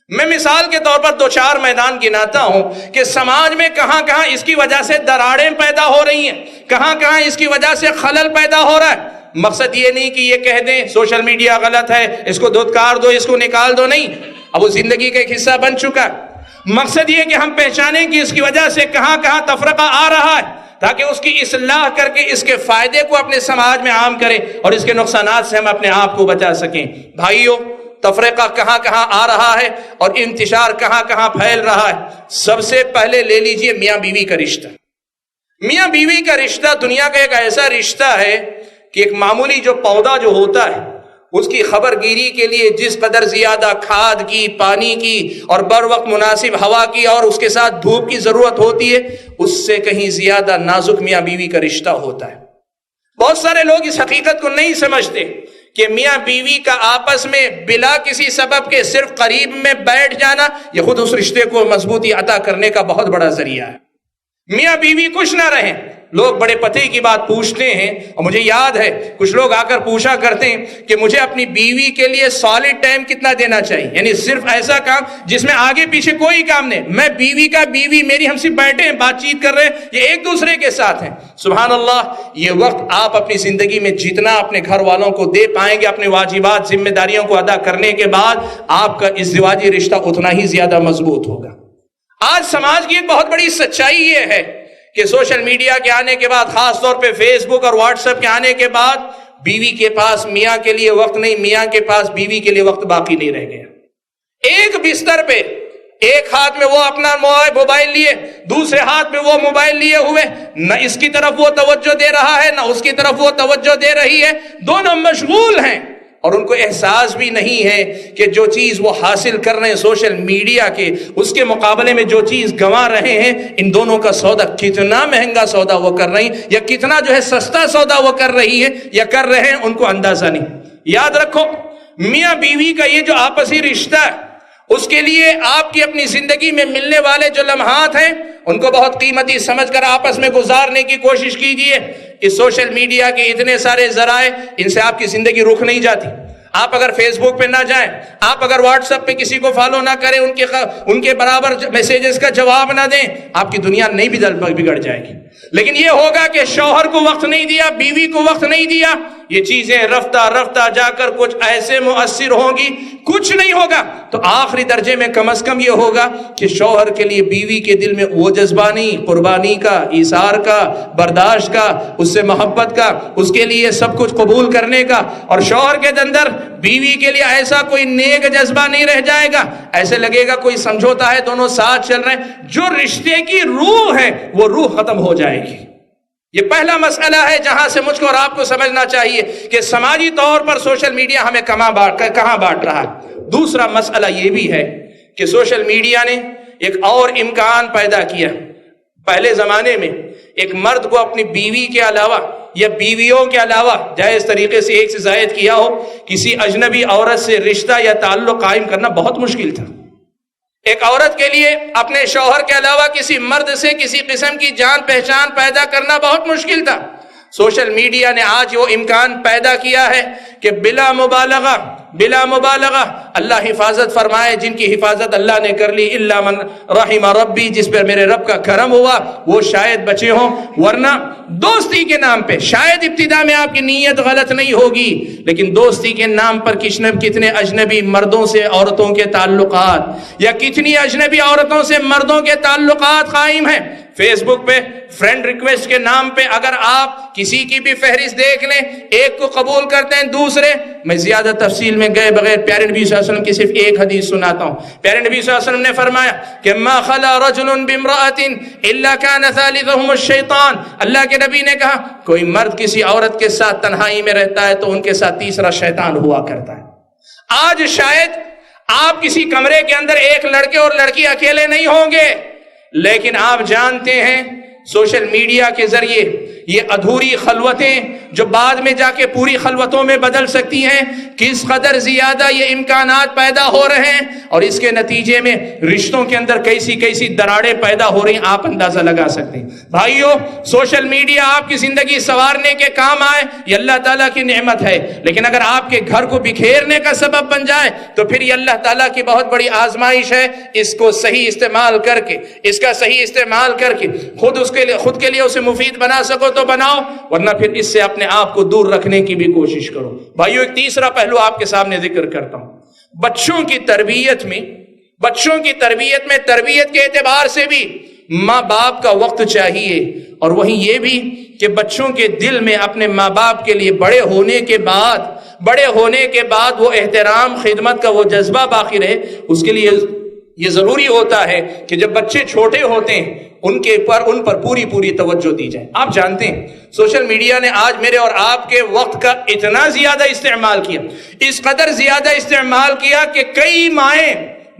میں مثال کے طور پر 2-4 میدان گناتا ہوں کہ سماج میں کہاں کہاں اس کی وجہ سے دراڑیں پیدا ہو رہی ہیں, کہاں کہاں اس کی وجہ سے خلل پیدا ہو رہا ہے. مقصد یہ نہیں کہ یہ کہہ دیں سوشل میڈیا غلط ہے, اس کو دھتکار دو, اس کو نکال دو, نہیں, اب وہ زندگی کا ایک حصہ بن چکا. مقصد یہ کہ ہم پہچانیں کہ اس کی وجہ سے کہاں کہاں تفرقہ آ رہا ہے, تاکہ اس کی اصلاح کر کے اس کے فائدے کو اپنے سماج میں عام کریں اور اس کے نقصانات سے ہم اپنے آپ کو بچا سکیں. بھائیوں, تفرقہ کہاں کہاں آ رہا ہے اور انتشار کہاں کہاں پھیل رہا ہے. سب سے پہلے لے لیجئے میاں بیوی کا رشتہ. میاں بیوی کا رشتہ دنیا کا ایک ایسا رشتہ ہے کہ ایک معمولی جو پودا جو ہوتا ہے اس کی خبر گیری کے لیے جس قدر زیادہ کھاد کی, پانی کی اور بر وقت مناسب ہوا کی اور اس کے ساتھ دھوپ کی ضرورت ہوتی ہے, اس سے کہیں زیادہ نازک میاں بیوی کا رشتہ ہوتا ہے. بہت سارے لوگ اس حقیقت کو نہیں سمجھتے کہ میاں بیوی کا آپس میں بلا کسی سبب کے صرف قریب میں بیٹھ جانا یہ خود اس رشتے کو مضبوطی عطا کرنے کا بہت بڑا ذریعہ ہے. میاں بیوی کچھ نہ رہیں, لوگ بڑے پتے کی بات پوچھتے ہیں, اور مجھے یاد ہے کچھ لوگ آ کر پوچھا کرتے ہیں کہ مجھے اپنی بیوی کے لیے سالڈ ٹائم کتنا دینا چاہیے, یعنی صرف ایسا کام جس میں آگے پیچھے کوئی کام نہیں, میں بیوی کا بیوی میری ہم سے بیٹھے ہیں, بات چیت کر رہے ہیں, یہ ایک دوسرے کے ساتھ ہیں. سبحان اللہ, یہ وقت آپ اپنی زندگی میں جتنا اپنے گھر والوں کو دے پائیں گے اپنے واجبات ذمہ داریوں کو ادا کرنے کے بعد, آپ کا ازدواجی رشتہ اتنا ہی زیادہ مضبوط ہوگا. آج سماج کی ایک بہت بڑی سچائی یہ ہے کہ سوشل میڈیا کے آنے کے بعد, خاص طور پہ فیس بک اور واٹس ایپ کے آنے کے بعد, بیوی کے پاس میاں کے لیے وقت نہیں, میاں کے پاس بیوی کے لیے وقت باقی نہیں رہ گیا. ایک بستر پہ ایک ہاتھ میں وہ اپنا موبائل لیے, دوسرے ہاتھ میں وہ موبائل لیے ہوئے, نہ اس کی طرف وہ توجہ دے رہا ہے نہ اس کی طرف وہ توجہ دے رہی ہے, دونوں مشغول ہیں اور ان کو احساس بھی نہیں ہے کہ جو چیز وہ حاصل کر رہے ہیں سوشل میڈیا کے, اس کے مقابلے میں جو چیز گنوا رہے ہیں, ان دونوں کا سودا کتنا مہنگا سودا وہ کر رہی ہیں یا کتنا جو ہے سستا سودا وہ کر رہی ہے یا کر رہے ہیں, ان کو اندازہ نہیں. یاد رکھو, میاں بیوی کا یہ جو آپسی رشتہ ہے, اس کے لیے آپ کی اپنی زندگی میں ملنے والے جو لمحات ہیں ان کو بہت قیمتی سمجھ کر آپس میں گزارنے کی کوشش کیجیے. اس سوشل میڈیا کے اتنے سارے ذرائع, ان سے آپ کی زندگی رک نہیں جاتی. آپ اگر فیس بک پہ نہ جائیں, آپ اگر واٹس ایپ پہ کسی کو فالو نہ کریں, ان کے برابر میسیجز کا جواب نہ دیں, آپ کی دنیا نہیں بگڑ جائے گی. لیکن یہ ہوگا کہ شوہر کو وقت نہیں دیا, بیوی کو وقت نہیں دیا, یہ چیزیں رفتہ رفتہ جا کر کچھ ایسے مؤثر ہوں گی, کچھ نہیں ہوگا تو آخری درجے میں کم از کم یہ ہوگا کہ شوہر کے لیے بیوی کے دل میں وہ جذبہ نہیں, قربانی کا, ایثار کا, برداشت کا, اس سے محبت کا, اس کے لیے سب کچھ قبول کرنے کا, اور شوہر کے اندر بیوی کے لیے ایسا کوئی نیک جذبہ نہیں رہ جائے گا. ایسے لگے گا کوئی سمجھوتا ہے, دونوں ساتھ چل رہے ہیں, جو رشتے کی روح ہے وہ روح ختم ہو جائے گی. یہ پہلا مسئلہ ہے جہاں سے مجھ کو اور آپ کو سمجھنا چاہیے کہ سماجی طور پر سوشل میڈیا ہمیں کہاں بانٹ رہا ہے. دوسرا مسئلہ یہ بھی ہے کہ سوشل میڈیا نے ایک اور امکان پیدا کیا. پہلے زمانے میں ایک مرد کو اپنی بیوی کے علاوہ یا بیویوں کے علاوہ جائز طریقے سے ایک سے زائد کیا ہو, کسی اجنبی عورت سے رشتہ یا تعلق قائم کرنا بہت مشکل تھا. ایک عورت کے لیے اپنے شوہر کے علاوہ کسی مرد سے کسی قسم کی جان پہچان پیدا کرنا بہت مشکل تھا. سوشل میڈیا نے آج وہ امکان پیدا کیا ہے کہ بلا مبالغہ اللہ حفاظت فرمائے, جن کی حفاظت اللہ نے کر لی, الا من رحم ربی, جس پر میرے رب کا کرم ہوا وہ شاید بچے ہوں, ورنہ دوستی کے نام پہ شاید ابتدا میں آپ کی نیت غلط نہیں ہوگی, لیکن دوستی کے نام پر کتنے اجنبی مردوں سے عورتوں کے تعلقات یا کتنی اجنبی عورتوں سے مردوں کے تعلقات قائم ہیں. فیس بک پہ فرینڈ ریکویسٹ کے نام پہ اگر آپ کسی کی بھی فہرست دیکھ لیں, ایک کو قبول کرتے ہیں دوسرے, میں زیادہ تفصیل میں گئے بغیر پیارے نبی صلی اللہ علیہ وسلم کی صرف ایک حدیث سناتا ہوں. پیارے نبی صلی اللہ علیہ وسلم نے فرمایا کہ ما خلا رجل بامرأة الا كان ثالثهم الشیطان. اللہ کے نبی نے کہا کوئی مرد کسی عورت کے ساتھ تنہائی میں رہتا ہے تو ان کے ساتھ تیسرا شیطان ہوا کرتا ہے. آج شاید آپ کسی کمرے کے اندر ایک لڑکے اور لڑکی اکیلے نہیں ہوں گے, لیکن آپ جانتے ہیں سوشل میڈیا کے ذریعے یہ ادھوری خلوتیں جو بعد میں جا کے پوری خلوتوں میں بدل سکتی ہیں، کس قدر زیادہ یہ امکانات پیدا ہو رہے ہیں، اور اس کے نتیجے میں رشتوں کے اندر کیسی کیسی دراڑیں پیدا ہو رہی ہیں، آپ اندازہ لگا سکتے ہیں۔ بھائیو، سوشل میڈیا آپ کی زندگی سنوارنے کے کام آئے، یہ اللہ تعالیٰ کی نعمت ہے، لیکن اگر آپ کے گھر کو بکھیرنے کا سبب بن جائے تو پھر یہ اللہ تعالیٰ کی بہت بڑی آزمائش ہے۔ اس کو صحیح استعمال کر کے، اس کا صحیح استعمال کر کے خود کے لیے اسے مفید بنا سکو تو بناؤ، ورنہ پھر اس سے اپنے آپ کو دور رکھنے کی بھی کوشش کرو۔ بھائیو، ایک تیسرا پہلو آپ کے سامنے ذکر کرتا ہوں۔ بچوں کی تربیت میں تربیت کے اعتبار سے بھی ماں باپ کا وقت چاہیے، اور وہیں یہ بھی کہ بچوں کے دل میں اپنے ماں باپ کے لیے بڑے ہونے کے بعد وہ احترام، خدمت کا وہ جذبہ باقی رہے۔ اس کے لیے یہ ضروری ہوتا ہے کہ جب بچے چھوٹے ہوتے ہیں ان پر پوری توجہ دی جائے۔ آپ جانتے ہیں سوشل میڈیا نے آج میرے اور آپ کے وقت کا اتنا زیادہ استعمال کیا، اس قدر زیادہ استعمال کیا کہ کئی مائیں،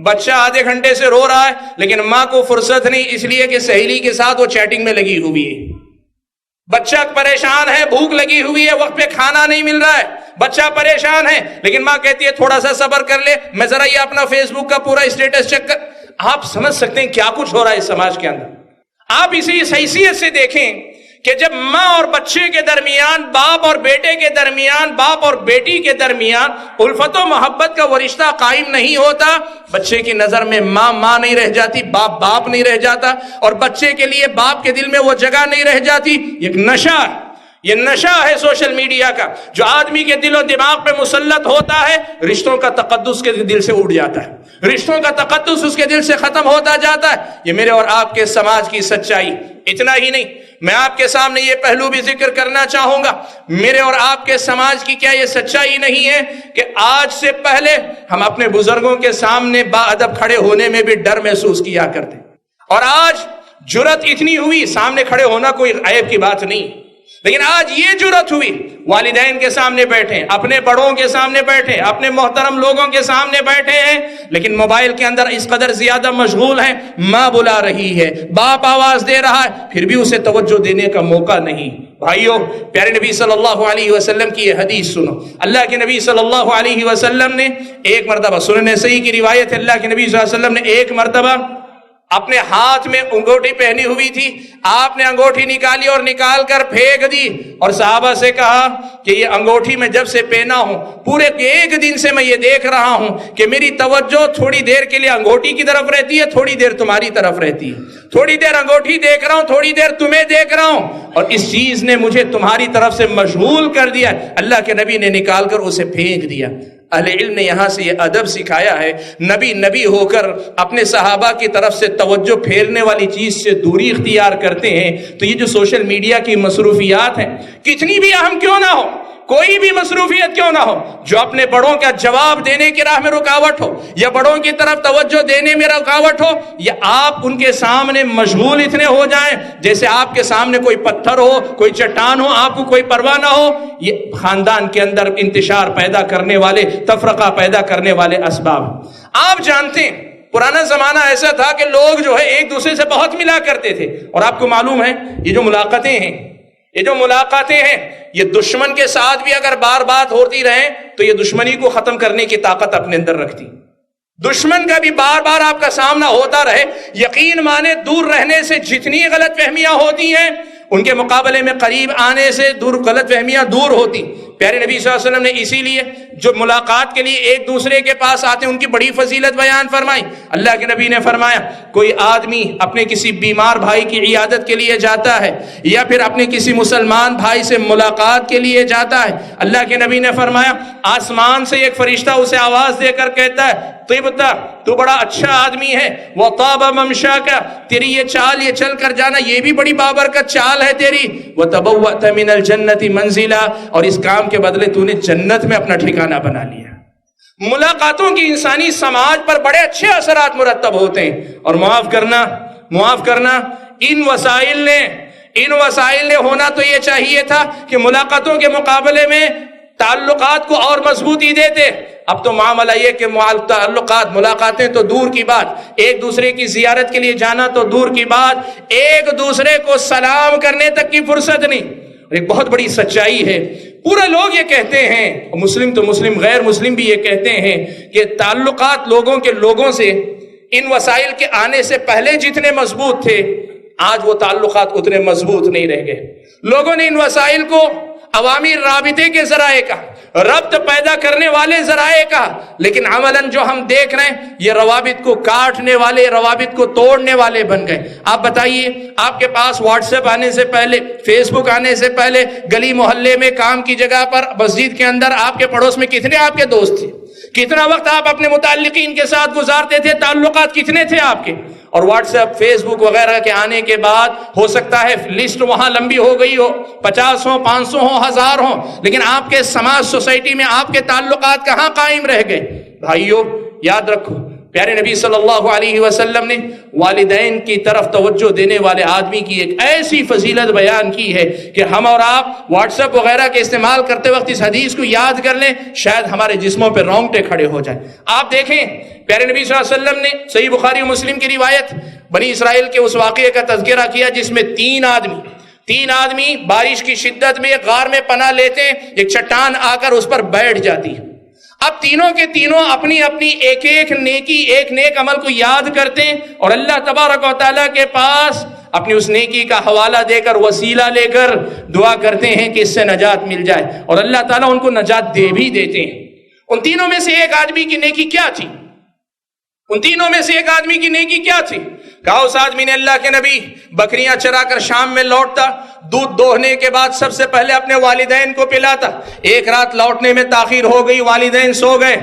بچہ آدھے گھنٹے سے رو رہا ہے لیکن ماں کو فرصت نہیں، اس لیے کہ سہیلی کے ساتھ وہ چیٹنگ میں لگی ہوئی ہے۔ بچہ پریشان ہے، بھوک لگی ہوئی ہے، وقت پہ کھانا نہیں مل رہا ہے، بچہ پریشان ہے لیکن ماں کہتی ہے تھوڑا سا صبر کر لے، میں ذرا یہ اپنا فیس بک کا پورا اسٹیٹس چیک کر۔ آپ سمجھ سکتے ہیں کیا کچھ ہو رہا ہے اس سماج کے اندر۔ آپ اسی حیثیت سے دیکھیں کہ جب ماں اور بچے کے درمیان، باپ اور بیٹے کے درمیان، باپ اور بیٹی کے درمیان الفت و محبت کا وہ رشتہ قائم نہیں ہوتا، بچے کی نظر میں ماں نہیں رہ جاتی، باپ نہیں رہ جاتا، اور بچے کے لیے باپ کے دل میں وہ جگہ نہیں رہ جاتی۔ یہ نشہ ہے سوشل میڈیا کا، جو آدمی کے دل و دماغ پہ مسلط ہوتا ہے، رشتوں کا تقدس کے دل سے اٹھ جاتا ہے، رشتوں کا تقدس اس کے دل سے ختم ہوتا جاتا ہے۔ یہ میرے اور آپ کے سماج کی سچائی۔ اتنا ہی نہیں، میں آپ کے سامنے یہ پہلو بھی ذکر کرنا چاہوں گا، میرے اور آپ کے سماج کی کیا یہ سچائی نہیں ہے کہ آج سے پہلے ہم اپنے بزرگوں کے سامنے با ادب کھڑے ہونے میں بھی ڈر محسوس کیا کرتے، اور آج جرأت اتنی ہوئی، سامنے کھڑے ہونا کوئی عیب کی بات نہیں، لیکن آج یہ جرأت ہوئی والدین کے سامنے بیٹھے، اپنے بڑوں کے سامنے بیٹھے، اپنے محترم لوگوں کے سامنے بیٹھے ہیں، لیکن موبائل کے اندر اس قدر زیادہ مشغول ہیں، ماں بلا رہی ہے، باپ آواز دے رہا ہے، پھر بھی اسے توجہ دینے کا موقع نہیں۔ بھائیو، پیارے نبی صلی اللہ علیہ وسلم کی یہ حدیث سنو۔ اللہ کے نبی صلی اللہ علیہ وسلم نے ایک مرتبہ، سنن نسائی کی روایت ہے، اللہ کے نبی صلی اللہ علیہ وسلم نے ایک مرتبہ اپنے ہاتھ میں انگوٹھی پہنی ہوئی تھی، آپ نے انگوٹھی نکالی اور نکال کر پھینک دی، اور صحابہ سے کہا کہ یہ انگوٹھی میں جب سے پہنا ہوں، پورے ایک دن سے میں یہ دیکھ رہا ہوں کہ میری توجہ تھوڑی دیر کے لیے انگوٹھی کی طرف رہتی ہے، تھوڑی دیر تمہاری طرف رہتی ہے، تھوڑی دیر انگوٹھی دیکھ رہا ہوں، تھوڑی دیر تمہیں دیکھ رہا ہوں، اور اس چیز نے مجھے تمہاری طرف سے مشغول کر دیا۔ اللہ کے نبی نے نکال کر اسے پھینک دیا۔ اہل علم نے یہاں سے یہ ادب سکھایا ہے، نبی ہو کر اپنے صحابہ کی طرف سے توجہ پھیرنے والی چیز سے دوری اختیار کرتے ہیں، تو یہ جو سوشل میڈیا کی مصروفیات ہیں، کتنی بھی اہم کیوں نہ ہو، کوئی بھی مصروفیت کیوں نہ ہو، جو اپنے بڑوں کا جواب دینے کی راہ میں رکاوٹ ہو، یا بڑوں کی طرف توجہ دینے میں رکاوٹ ہو، یا آپ ان کے سامنے مشغول اتنے ہو جائیں جیسے آپ کے سامنے کوئی پتھر ہو، کوئی چٹان ہو، آپ کو کوئی پرواہ نہ ہو، یہ خاندان کے اندر انتشار پیدا کرنے والے، تفرقہ پیدا کرنے والے اسباب۔ آپ جانتے ہیں پرانا زمانہ ایسا تھا کہ لوگ جو ہے ایک دوسرے سے بہت ملا کرتے تھے، اور آپ کو معلوم ہے یہ جو ملاقاتیں ہیں یہ دشمن کے ساتھ بھی اگر بار بار ہوتی رہیں تو یہ دشمنی کو ختم کرنے کی طاقت اپنے اندر رکھتی۔ دشمن کا بھی بار بار آپ کا سامنا ہوتا رہے، یقین مانے دور رہنے سے جتنی غلط فہمیاں ہوتی ہیں ان کے مقابلے میں قریب آنے سے غلط فہمیاں دور ہوتی۔ پیارے نبی صلی اللہ علیہ وسلم نے اسی لیے جو ملاقات کے لیے ایک دوسرے کے پاس آتے ہیں ان کی بڑی فضیلت بیان فرمائی۔ اللہ کے نبی نے فرمایا کوئی آدمی اپنے کسی بیمار بھائی کی عیادت کے لیے جاتا ہے، یا پھر اپنے کسی مسلمان بھائی سے ملاقات کے لیے جاتا ہے، اللہ کے نبی نے فرمایا آسمان سے ایک فرشتہ اسے آواز دے کر کہتا ہے طیبتا، تو بڑا اچھا آدمی ہے، وطاب ممشاک، تیری یہ چال، یہ چل کر جانا یہ بھی بڑی بابرکت چال ہے تیری، وتبوأت من الجنت منزلا، اور اس کام کے بدلے تو نے جنت میں اپنا ٹھکانہ بنا لیا۔ ملاقاتوں کی انسانی سماج پر بڑے اچھے اثرات مرتب ہوتے ہیں، اور معاف کرنا ان وسائل نے ہونا تو یہ چاہیے تھا کہ ملاقاتوں کے مقابلے میں تعلقات کو اور مضبوطی دیتے. اب تو معاملہ یہ کہ تعلقات ملاقاتیں تو دور کی بات, ایک دوسرے کی زیارت کے لیے جانا تو دور کی بات, ایک دوسرے کو سلام کرنے تک کی فرصت نہیں. ایک بہت بڑی سچائی ہے, پورے لوگ یہ کہتے ہیں, مسلم تو مسلم غیر مسلم بھی یہ کہتے ہیں کہ تعلقات لوگوں کے لوگوں سے ان وسائل کے آنے سے پہلے جتنے مضبوط تھے آج وہ تعلقات اتنے مضبوط نہیں رہ گئے. لوگوں نے ان وسائل کو عوامی رابطے کے ذرائع کا, ربط پیدا کرنے والے ذرائع کا, لیکن عملاً جو ہم دیکھ رہے ہیں یہ روابط کو کاٹنے والے, روابط کو توڑنے والے بن گئے. آپ بتائیے, آپ کے پاس واٹس ایپ آنے سے پہلے, فیس بک آنے سے پہلے, گلی محلے میں, کام کی جگہ پر, مسجد کے اندر, آپ کے پڑوس میں کتنے آپ کے دوست تھے؟ کتنا وقت آپ اپنے متعلقین کے ساتھ گزارتے تھے؟ تعلقات کتنے تھے آپ کے؟ اور واٹس ایپ, فیس بک وغیرہ کے آنے کے بعد ہو سکتا ہے لسٹ وہاں لمبی ہو گئی ہو, 50 ہوں, 500 ہوں, 1000 ہوں, لیکن آپ کے سماج, سوسائٹی میں آپ کے تعلقات کہاں قائم رہ گئے؟ بھائیو یاد رکھو, پیارے نبی صلی اللہ علیہ وسلم نے والدین کی طرف توجہ دینے والے آدمی کی ایک ایسی فضیلت بیان کی ہے کہ ہم اور آپ واٹس ایپ وغیرہ کے استعمال کرتے وقت اس حدیث کو یاد کر لیں, شاید ہمارے جسموں پہ رونگٹے کھڑے ہو جائیں. آپ دیکھیں پیارے نبی صلی اللہ علیہ وسلم نے صحیح بخاری و مسلم کی روایت بنی اسرائیل کے اس واقعے کا تذکرہ کیا جس میں تین آدمی بارش کی شدت میں غار میں پناہ لیتے ہیں, ایک چٹان آ کر اس پر بیٹھ جاتی ہے. اب تینوں کے تینوں اپنی اپنی ایک ایک نیکی, ایک نیک عمل کو یاد کرتے ہیں اور اللہ تبارک و تعالیٰ کے پاس اپنی اس نیکی کا حوالہ دے کر, وسیلہ لے کر دعا کرتے ہیں کہ اس سے نجات مل جائے, اور اللہ تعالیٰ ان کو نجات دے بھی دیتے ہیں. ان تینوں میں سے ایک آدمی کی نیکی کیا تھی؟ کہا اس آدمی نے, اللہ کے نبی, بکریاں چرا کر شام میں لوٹتا, دودھ دوہنے کے بعد سب سے پہلے اپنے والدین کو پلاتا. ایک رات لوٹنے میں تاخیر ہو گئی, والدین سو گئے,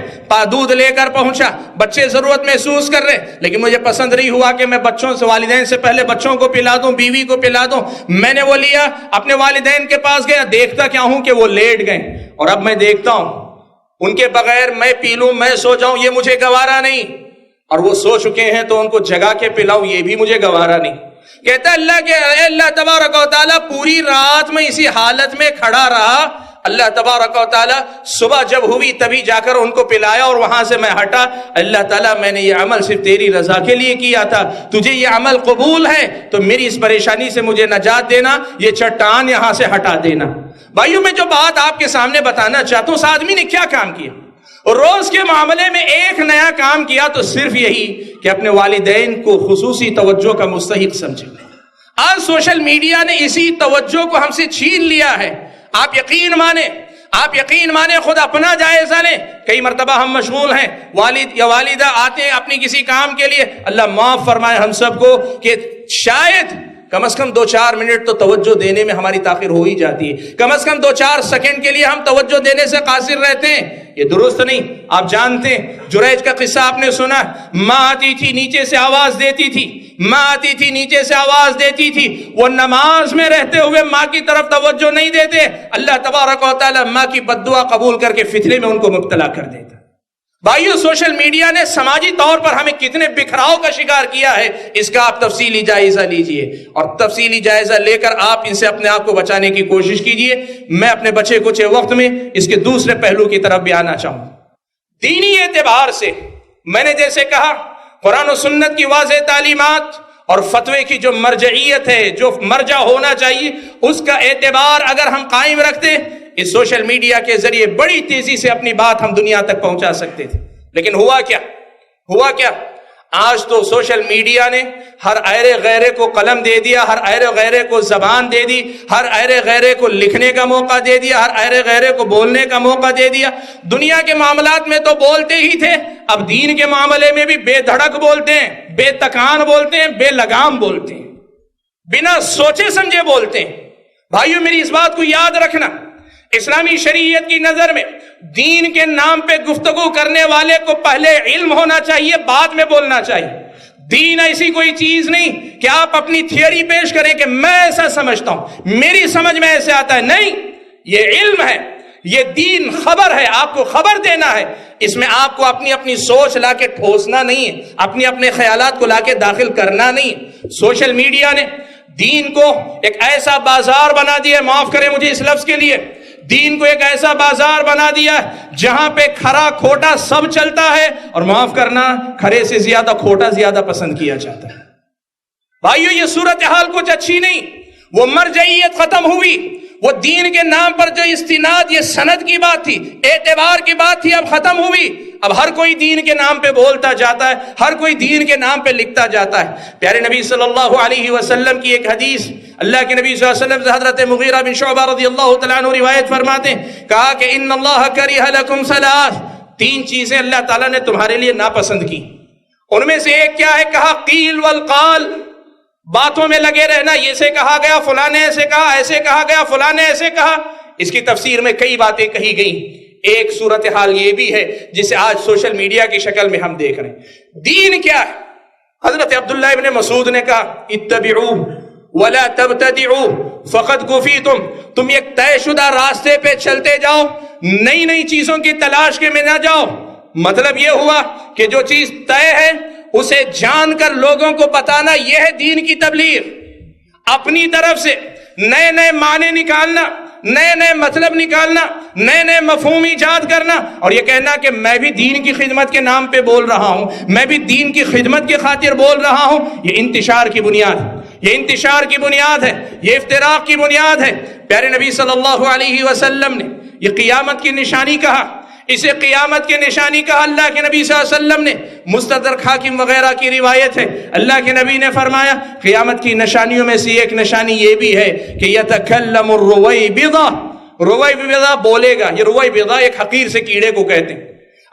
دودھ لے کر پہنچا, بچے ضرورت محسوس کر رہے, لیکن مجھے پسند نہیں ہوا کہ میں بچوں سے, والدین سے پہلے بچوں کو پلا دوں, بیوی کو پلا دوں. میں نے وہ لیا, اپنے والدین کے پاس گیا, دیکھتا کیا ہوں کہ وہ لیٹ گئے, اور اب میں دیکھتا ہوں ان کے بغیر میں پی لوں, میں سو جاؤں, یہ مجھے گوارا نہیں, اور وہ سو چکے ہیں تو ان کو جگا کے پلاؤں, یہ بھی مجھے گوارا نہیں. کہتا اللہ تبارک و تعالیٰ پوری رات میں اسی حالت میں کھڑا رہا. اللہ تبارک و تعالیٰ صبح جب ہوئی تبھی جا کر ان کو پلایا, اور وہاں سے میں ہٹا. اللہ تعالیٰ میں نے یہ عمل صرف تیری رضا کے لیے کیا تھا, تجھے یہ عمل قبول ہے تو میری اس پریشانی سے مجھے نجات دینا, یہ چٹان یہاں سے ہٹا دینا. بھائیوں میں جو بات آپ کے سامنے بتانا چاہتا ہوں, اس آدمی نے کیا کام کیا؟ روز کے معاملے میں ایک نیا کام کیا تو صرف یہی کہ اپنے والدین کو خصوصی توجہ کا مستحق سمجھے. آج سوشل میڈیا نے اسی توجہ کو ہم سے چھین لیا ہے. آپ یقین مانیں, خود اپنا جائزہ لیں. کئی مرتبہ ہم مشغول ہیں, والد یا والدہ آتے ہیں اپنی کسی کام کے لیے, اللہ معاف فرمائے ہم سب کو, کہ شاید کم از کم 2-4 منٹ تو توجہ دینے میں ہماری تاخیر ہو ہی جاتی ہے. کم از کم 2-4 سیکنڈ کے لیے ہم توجہ دینے سے قاصر رہتے ہیں. یہ درست نہیں. آپ جانتے ہیں جریج کا قصہ آپ نے سنا, ماں آتی تھی نیچے سے آواز دیتی تھی, وہ نماز میں رہتے ہوئے ماں کی طرف توجہ نہیں دیتے, اللہ تبارک و تعالیٰ ماں کی بددعا قبول کر کے فتنے میں ان کو مبتلا کر دیتا. بھائیو سوشل میڈیا نے سماجی طور پر ہمیں کتنے بکھراؤ کا شکار کیا ہے, اس کا آپ تفصیلی جائزہ لیجئے, اور تفصیلی جائزہ لے کر آپ ان سے اپنے آپ کو بچانے کی کوشش کیجئے. میں اپنے بچے کچھ وقت میں اس کے دوسرے پہلو کی طرف بھی آنا چاہوں. دینی اعتبار سے میں نے جیسے کہا, قرآن و سنت کی واضح تعلیمات اور فتوے کی جو مرجعیت ہے, جو مرجع ہونا چاہیے, اس کا اعتبار اگر ہم قائم رکھتے, اس سوشل میڈیا کے ذریعے بڑی تیزی سے اپنی بات ہم دنیا تک پہنچا سکتے تھے. لیکن ہوا کیا؟ آج تو سوشل میڈیا نے ہر ایرے غیرے کو قلم دے دیا, ہر ایرے غیرے کو زبان دے دی, ہر ایرے غیرے کو لکھنے کا موقع دے دیا, ہر ایرے غیرے کو بولنے کا موقع دے دیا. دنیا کے معاملات میں تو بولتے ہی تھے, اب دین کے معاملے میں بھی بے دھڑک بولتے ہیں, بے تکان بولتے ہیں, بے لگام بولتے ہیں, بنا سوچے سمجھے بولتے ہیں. بھائیو میری اس بات کو یاد رکھنا, اسلامی شریعت کی نظر میں دین کے نام پہ گفتگو کرنے والے کو پہلے علم ہونا چاہیے, بعد میں بولنا چاہیے. دین ایسی کوئی چیز نہیں کہ آپ اپنی تھیوری پیش کریں کہ میں ایسا سمجھتا ہوں, میری سمجھ میں ایسے آتا ہے. نہیں, یہ علم ہے, یہ دین خبر ہے, آپ کو خبر دینا ہے. اس میں آپ کو اپنی سوچ لا کے ٹھوسنا نہیں ہے, اپنے خیالات کو لا کے داخل کرنا نہیں ہے. سوشل میڈیا نے دین کو ایک ایسا بازار بنا دیا, معاف کریں مجھے اس لفظ کے لیے, دین کو ایک ایسا بازار بنا دیا ہے جہاں پہ کھرا کھوٹا سب چلتا ہے، اور معاف کرنا کھرے سے زیادہ کھوٹا زیادہ پسند کیا جاتا ہے۔ بھائیو یہ صورتحال کچھ اچھی نہیں، وہ مرجعیت ختم ہوئی، وہ دین کے نام پر جو استناد یہ سند کی بات تھی، اعتبار کی بات تھی، اب ختم ہوئی۔ اب ہر کوئی دین کے نام پہ بولتا جاتا ہے، ہر کوئی دین کے نام پہ لکھتا جاتا ہے۔ پیارے نبی صلی اللہ علیہ وسلم کی ایک حدیث، اللہ کے نبی صلی اللہ علیہ وسلم سے حضرت مغیرہ بن شعبہ رضی اللہ تعالیٰ عنہ روایت فرماتے ہیں، کہا کہ ان اللہ کرہ لکم ثلاث، تین چیزیں اللہ تعالیٰ نے تمہارے لیے ناپسند کی۔ ان میں سے ایک کیا ہے؟ کہا قیل والقال، باتوں میں لگے رہنا، یہ سے کہا گیا، فلاں نے ایسے کہا، ایسے کہا گیا، فلاں نے ایسے کہا۔ اس کی تفسیر میں کئی باتیں کہی گئیں۔ ایک صورتحال یہ بھی ہے جسے آج سوشل میڈیا کی شکل میں ہم دیکھ رہے ہیں۔ دین کیا ہے؟ حضرت عبداللہ ابن مسعود نے کہا اتبعوا ولا تبتدعوا فقد کفیتم، تم ایک طے شدہ راستے پہ چلتے جاؤ، نئی نئی چیزوں کی تلاش کے میں نہ جاؤ۔ مطلب یہ ہوا کہ جو چیز طے ہے اسے جان کر لوگوں کو بتانا، یہ ہے دین کی تبلیغ۔ اپنی طرف سے نئے نئے معنی نکالنا، نئے نئے مطلب نکالنا، نئے نئے مفہوم ایجاد کرنا، اور یہ کہنا کہ میں بھی دین کی خدمت کے نام پہ بول رہا ہوں، میں بھی دین کی خدمت کی خاطر بول رہا ہوں، یہ انتشار کی بنیاد ہے، یہ انتشار کی بنیاد ہے، یہ افتراق کی بنیاد ہے۔ پیارے نبی صلی اللہ علیہ وسلم نے یہ قیامت کی نشانی کہا، اسے قیامت کی نشانی کہا۔ اللہ کے نبی صلی اللہ علیہ وسلم نے، مستدرک حاکم وغیرہ کی روایت ہے، اللہ کے نبی نے فرمایا قیامت کی نشانیوں میں سے ایک نشانی یہ بھی ہے کہ یتکلم الرویبضہ، رویبضہ بولے گا۔ یہ رویبضہ ایک حقیر سے کیڑے کو کہتے ہیں۔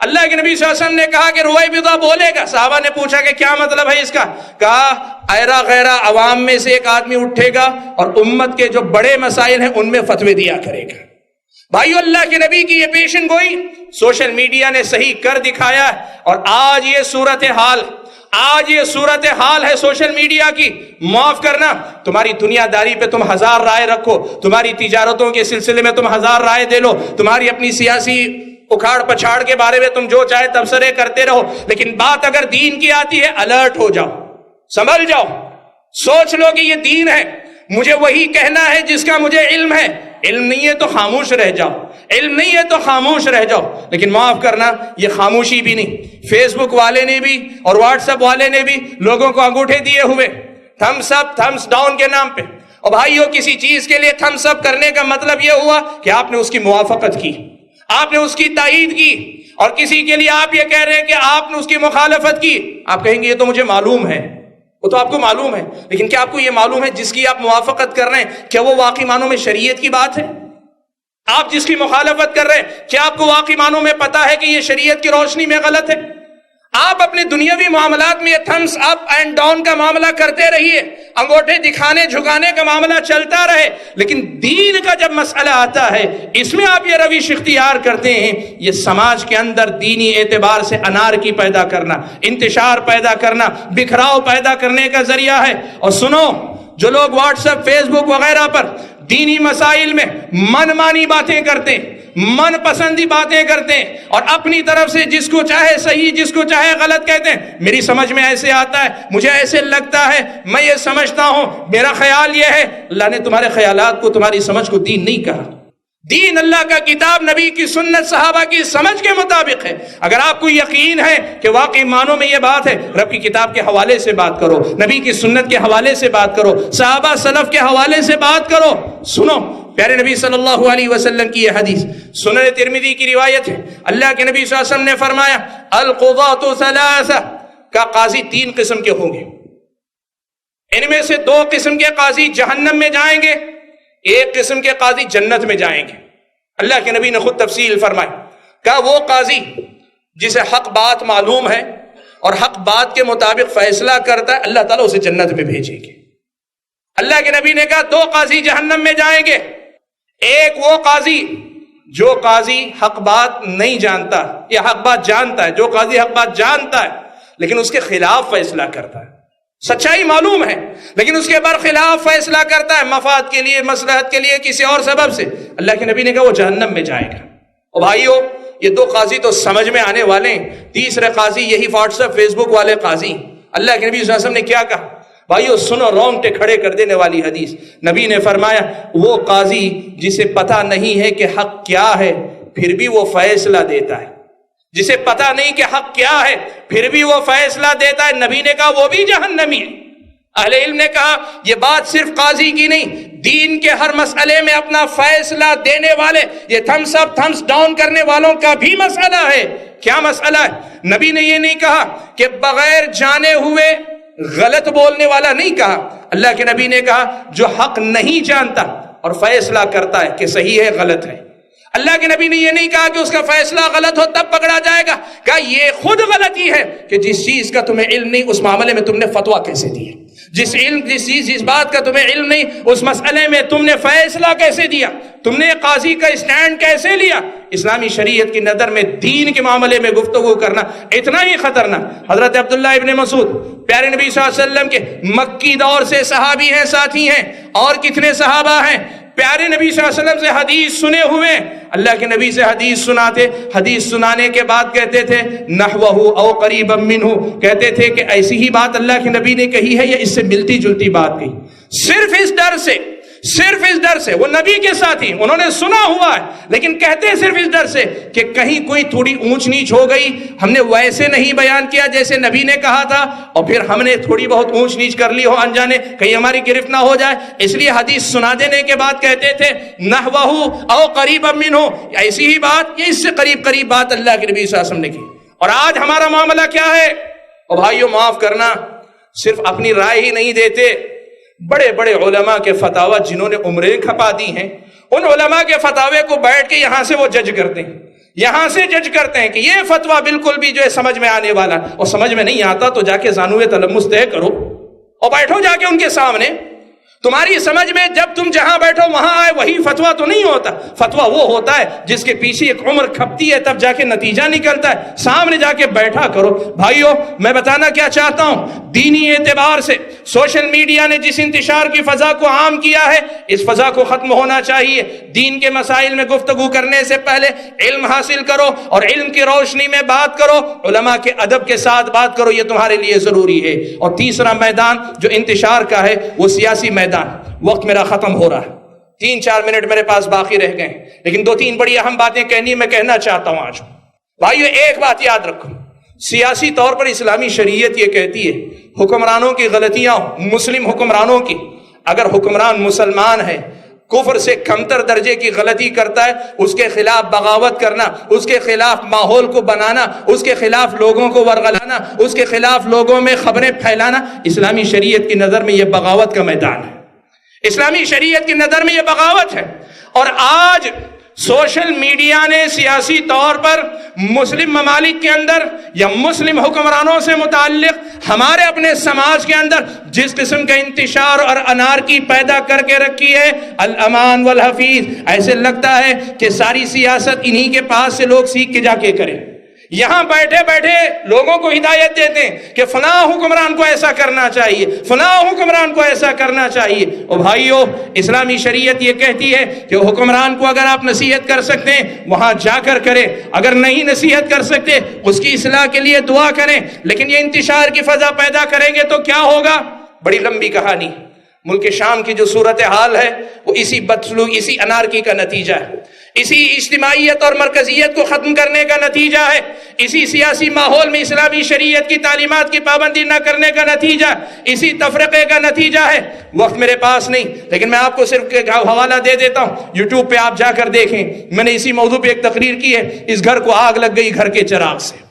اللہ کے نبی صلی اللہ علیہ وسلم نے کہا کہ رویبضہ بولے گا۔ صحابہ نے پوچھا کہ کیا مطلب ہے اس کا؟ کہا ایرا غیرہ عوام میں سے ایک آدمی اٹھے گا اور امت کے جو بڑے مسائل ہیں ان میں فتوے دیا کرے گا۔ بھائیو اللہ کے نبی کی یہ پیشن گوئی سوشل میڈیا نے صحیح کر دکھایا ہے، اور آج یہ صورتحال ہے سوشل میڈیا کی۔ معاف کرنا، تمہاری دنیا داری پہ تم 1000 رائے رکھو، تمہاری تجارتوں کے سلسلے میں تم 1000 رائے دے لو، تمہاری اپنی سیاسی اکھاڑ پچھاڑ کے بارے میں تم جو چاہے تبصرے کرتے رہو، لیکن بات اگر دین کی آتی ہے الرٹ ہو جاؤ، سنبھل جاؤ، سوچ لو کہ یہ دین ہے، مجھے وہی کہنا ہے جس کا مجھے علم ہے۔ علم نہیں ہے تو خاموش رہ جاؤ، علم نہیں ہے تو خاموش رہ جاؤ۔ لیکن معاف کرنا، یہ خاموشی بھی نہیں، فیس بک والے نے بھی اور واٹس ایپ والے نے بھی لوگوں کو انگوٹھے دیے ہوئے تھمس اپ تھمس ڈاؤن کے نام پہ۔ اور بھائیو کسی چیز کے لیے تھمس اپ کرنے کا مطلب یہ ہوا کہ آپ نے اس کی موافقت کی، آپ نے اس کی تائید کی، اور کسی کے لیے آپ یہ کہہ رہے ہیں کہ آپ نے اس کی مخالفت کی۔ آپ کہیں گے یہ تو مجھے معلوم ہے، وہ تو آپ کو معلوم ہے، لیکن کیا آپ کو یہ معلوم ہے جس کی آپ موافقت کر رہے ہیں کیا وہ واقعی معنوں میں شریعت کی بات ہے؟ آپ جس کی مخالفت کر رہے ہیں کیا آپ کو واقعی معنوں میں پتا ہے کہ یہ شریعت کی روشنی میں غلط ہے؟ آپ اپنے دنیاوی معاملات میں تھمس اپ اینڈ ڈاؤن کا معاملہ کرتے رہیے، انگوٹھے دکھانے جھکانے کا معاملہ چلتا رہے، لیکن دین کا جب مسئلہ آتا ہے اس میں آپ یہ روش اختیار کرتے ہیں، یہ سماج کے اندر دینی اعتبار سے انارکی پیدا کرنا، انتشار پیدا کرنا، بکھراؤ پیدا کرنے کا ذریعہ ہے۔ اور سنو، جو لوگ واٹس ایپ فیس بک وغیرہ پر دینی مسائل میں من مانی باتیں کرتے ہیں، من پسندی باتیں کرتے ہیں، اور اپنی طرف سے جس کو چاہے صحیح جس کو چاہے غلط کہتے ہیں، میری سمجھ میں ایسے آتا ہے، مجھے ایسے لگتا ہے، میں یہ سمجھتا ہوں، میرا خیال یہ ہے۔ اللہ نے تمہارے خیالات کو، تمہاری سمجھ کو دین نہیں کہا۔ دین اللہ کا کتاب، نبی کی سنت، صحابہ کی سمجھ کے مطابق ہے۔ اگر آپ کو یقین ہے کہ واقعی معنوں میں یہ بات ہے، رب کی کتاب کے حوالے سے بات کرو، نبی کی سنت کے حوالے سے بات کرو، صحابہ سلف کے حوالے سے بات کرو۔ سنو، پیارے نبی صلی اللہ علیہ وسلم کی یہ حدیث سنن ترمذی کی روایت ہے، اللہ کے نبی صلی اللہ علیہ وسلم نے فرمایا القضاۃ ثلاثہ، کا قاضی 3 قسم کے ہوں گے، ان میں سے 2 قسم کے قاضی جہنم میں جائیں گے، 1 قسم کے قاضی جنت میں جائیں گے۔ اللہ کے نبی نے خود تفصیل فرمائی، کہا وہ قاضی جسے حق بات معلوم ہے اور حق بات کے مطابق فیصلہ کرتا ہے، اللہ تعالیٰ اسے جنت میں بھیجیں گے۔ اللہ کے نبی نے کہا 2 قاضی جہنم میں جائیں گے، ایک وہ قاضی جو قاضی حق بات نہیں جانتا یا حق بات جانتا ہے، جو قاضی حق بات جانتا ہے لیکن اس کے خلاف فیصلہ کرتا ہے، سچائی معلوم ہے لیکن اس کے برخلاف فیصلہ کرتا ہے، مفاد کے لیے، مصلحت کے لیے، کسی اور سبب سے، اللہ کے نبی نے کہا وہ جہنم میں جائے گا۔ اور بھائیو یہ 2 قاضی تو سمجھ میں آنے والے ہیں، تیسرے قاضی یہی واٹس ایپ فیس بک والے قاضی۔ اللہ کے نبی صلی اللہ علیہ وسلم نے کیا کہا؟ بھائیو سنو رونگٹے کھڑے کر دینے والی حدیث. نبی نے فرمایا وہ قاضی جسے پتہ نہیں ہے کہ حق کیا ہے پھر بھی وہ فیصلہ دیتا ہے، جسے پتہ نہیں کہ حق کیا ہے پھر بھی وہ فیصلہ دیتا ہے، نبی نے کہا وہ بھی جہنمی ہے. اہل علم نے کہا یہ بات صرف قاضی کی نہیں، دین کے ہر مسئلے میں اپنا فیصلہ دینے والے، یہ تھمس اپ تھمس ڈاؤن کرنے والوں کا بھی مسئلہ ہے. کیا مسئلہ ہے؟ نبی نے یہ نہیں کہا کہ بغیر جانے ہوئے غلط بولنے والا نہیں کہا. اللہ کے نبی نے کہا جو حق نہیں جانتا اور فیصلہ کرتا ہے کہ صحیح ہے غلط ہے. اللہ کے نبی نے یہ نہیں کہا کہ اس کا فیصلہ غلط ہو تب پکڑا جائے گا، کہا یہ خود غلطی ہے کہ جس چیز کا تمہیں علم نہیں اس معاملے میں تم نے فتویٰ کیسے دیا، جس بات کا تمہیں علم نہیں اس مسئلے میں تم نے فیصلہ کیسے دیا، تم نے قاضی کا اسٹینڈ کیسے لیا. اسلامی شریعت کی نظر میں دین کے معاملے میں گفتگو کرنا اتنا ہی خطرناک. حضرت عبداللہ ابن مسعود پیارے نبی صلی اللہ علیہ وسلم کے مکی دور سے صحابی ہیں، ساتھی ہیں، اور کتنے صحابہ ہیں پیارے نبی صلی اللہ علیہ وسلم سے حدیث سنے ہوئے. اللہ کے نبی سے حدیث سناتے، حدیث سنانے کے بعد کہتے تھے نحوہ او قریبا منہ، کہتے تھے کہ ایسی ہی بات اللہ کے نبی نے کہی ہے یا اس سے ملتی جلتی بات کہی. صرف اس ڈر سے وہ نبی کے ساتھی انہوں نے سنا ہوا ہے لیکن کہتے صرف اس ڈر سے کہ کہیں کوئی تھوڑی اونچ نیچ ہو گئی، ہم نے ویسے نہیں بیان کیا جیسے نبی نے کہا تھا اور پھر ہم نے تھوڑی بہت اونچ نیچ کر لی ہو انجانے، کہیں ہماری گرفت نہ ہو جائے، اس لیے حدیث سنا دینے کے بعد کہتے تھے نحوہ او قریبا منہ، ایسی ہی بات یا اس سے قریب بات اللہ کے نبی صلی اللہ علیہ وسلم نے کی. اور آج ہمارا معاملہ کیا ہے؟ اور بھائیو معاف کرنا، صرف اپنی رائے ہی نہیں دیتے، بڑے بڑے علماء کے فتاوی جنہوں نے عمریں کھپا دی ہیں ان علماء کے فتاوے کو بیٹھ کے یہاں سے وہ جج کرتے ہیں، یہاں سے جج کرتے ہیں کہ یہ فتویٰ بالکل بھی جو ہے سمجھ میں آنے والا، اور سمجھ میں نہیں آتا تو جا کے زانوے تلمس طے کرو اور بیٹھو جا کے ان کے سامنے. تمہاری سمجھ میں جب تم جہاں بیٹھو وہاں آئے وہی فتویٰ تو نہیں ہوتا، فتویٰ وہ ہوتا ہے جس کے پیچھے ایک عمر کھپتی ہے تب جا کے نتیجہ نکلتا ہے. سامنے جا کے بیٹھا کرو. بھائیو میں بتانا کیا چاہتا ہوں، دینی اعتبار سے سوشل میڈیا نے جس انتشار کی فضا کو عام کیا ہے اس فضا کو ختم ہونا چاہیے. دین کے مسائل میں گفتگو کرنے سے پہلے علم حاصل کرو اور علم کی روشنی میں بات کرو، علماء کے ادب کے ساتھ بات کرو، یہ تمہارے لیے ضروری ہے. اور تیسرا میدان جو انتشار کا ہے وہ سیاسی میدان. وقت میرا ختم ہو رہا ہے، 3-4 منٹ میرے پاس باقی رہ گئے لیکن 2-3 بڑی اہم باتیں کہنی میں کہنا چاہتا ہوں آج. بھائیو ایک بات یاد رکھو، سیاسی طور پر اسلامی شریعت یہ کہتی ہے حکمرانوں کی غلطیاں، مسلم حکمرانوں کی، اگر حکمران مسلمان ہے کفر سے کمتر درجے کی غلطی کرتا ہے اس کے خلاف بغاوت کرنا، اس کے خلاف ماحول کو بنانا، اس کے خلاف لوگوں کو ورغلانا، اس کے خلاف لوگوں میں خبریں پھیلانا، اسلامی شریعت کی نظر میں یہ بغاوت کا میدان ہے. اسلامی شریعت کی نظر میں یہ بغاوت ہے. اور آج سوشل میڈیا نے سیاسی طور پر مسلم ممالک کے اندر یا مسلم حکمرانوں سے متعلق ہمارے اپنے سماج کے اندر جس قسم کا انتشار اور انارکی پیدا کر کے رکھی ہے، الامان والحفیظ، ایسے لگتا ہے کہ ساری سیاست انہی کے پاس سے لوگ سیکھ کے جا کے کریں. یہاں بیٹھے بیٹھے لوگوں کو ہدایت دیتے ہیں کہ فلاں حکمران کو ایسا کرنا چاہیے، فلاں حکمران کو ایسا کرنا چاہیے. اور بھائیو اسلامی شریعت یہ کہتی ہے کہ حکمران کو اگر آپ نصیحت کر سکتے ہیں وہاں جا کر کریں، اگر نہیں نصیحت کر سکتے اس کی اصلاح کے لیے دعا کریں. لیکن یہ انتشار کی فضا پیدا کریں گے تو کیا ہوگا؟ بڑی لمبی کہانی. ملک شام کی جو صورتحال ہے وہ اسی بدسلوک، اسی انارکی کا نتیجہ ہے، اسی اجتماعیت اور مرکزیت کو ختم کرنے کا نتیجہ ہے، اسی سیاسی ماحول میں اسلامی شریعت کی تعلیمات کی پابندی نہ کرنے کا نتیجہ، اسی تفرقے کا نتیجہ ہے. وقت میرے پاس نہیں لیکن میں آپ کو صرف حوالہ دے دیتا ہوں، یوٹیوب پہ آپ جا کر دیکھیں، میں نے اسی موضوع پہ ایک تقریر کی ہے، اس گھر کو آگ لگ گئی گھر کے چراغ سے.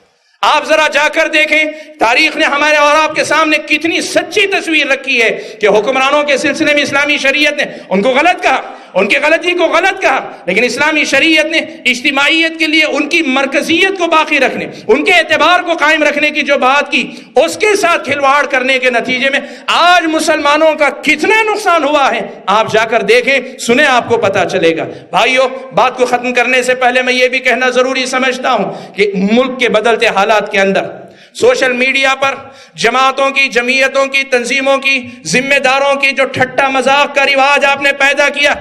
آپ ذرا جا کر دیکھیں تاریخ نے ہمارے اور آپ کے سامنے کتنی سچی تصویر رکھی ہے کہ حکمرانوں کے سلسلے میں اسلامی شریعت نے ان کو غلط کہا، ان کی غلطی کو غلط کہا، لیکن اسلامی شریعت نے اجتماعیت کے لیے ان کی مرکزیت کو باقی رکھنے، ان کے اعتبار کو قائم رکھنے کی جو بات کی اس کے ساتھ کھلواڑ کرنے کے نتیجے میں آج مسلمانوں کا کتنا نقصان ہوا ہے. آپ جا کر دیکھیں، سنیں، آپ کو پتا چلے گا. بھائیو بات کو ختم کرنے سے پہلے میں یہ بھی کہنا ضروری سمجھتا ہوں کہ ملک کے بدلتے حالات کے اندر سوشل میڈیا پر جماعتوں کی، جمعیتوں کی، تنظیموں کی، ذمہ داروں کی جو ٹھٹا مذاق کا رواج آپ نے پیدا کیا،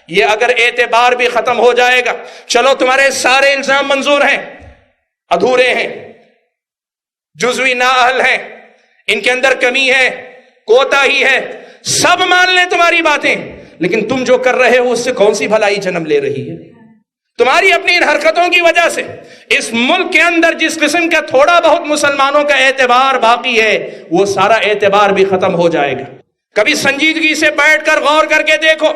یہ اگر اعتبار بھی ختم ہو جائے گا، چلو تمہارے سارے الزام منظور ہیں، ادھورے ہیں، جزوی نااہل ہیں، ان کے اندر کمی ہے، کوتاہی ہے، سب مان لیں تمہاری باتیں، لیکن تم جو کر رہے ہو اس سے کون سی بھلائی جنم لے رہی ہے؟ تمہاری اپنی ان حرکتوں کی وجہ سے اس ملک کے اندر جس قسم کا تھوڑا بہت مسلمانوں کا اعتبار باقی ہے وہ سارا اعتبار بھی ختم ہو جائے گا۔ کبھی سنجیدگی سے بیٹھ کر غور کر کے دیکھو،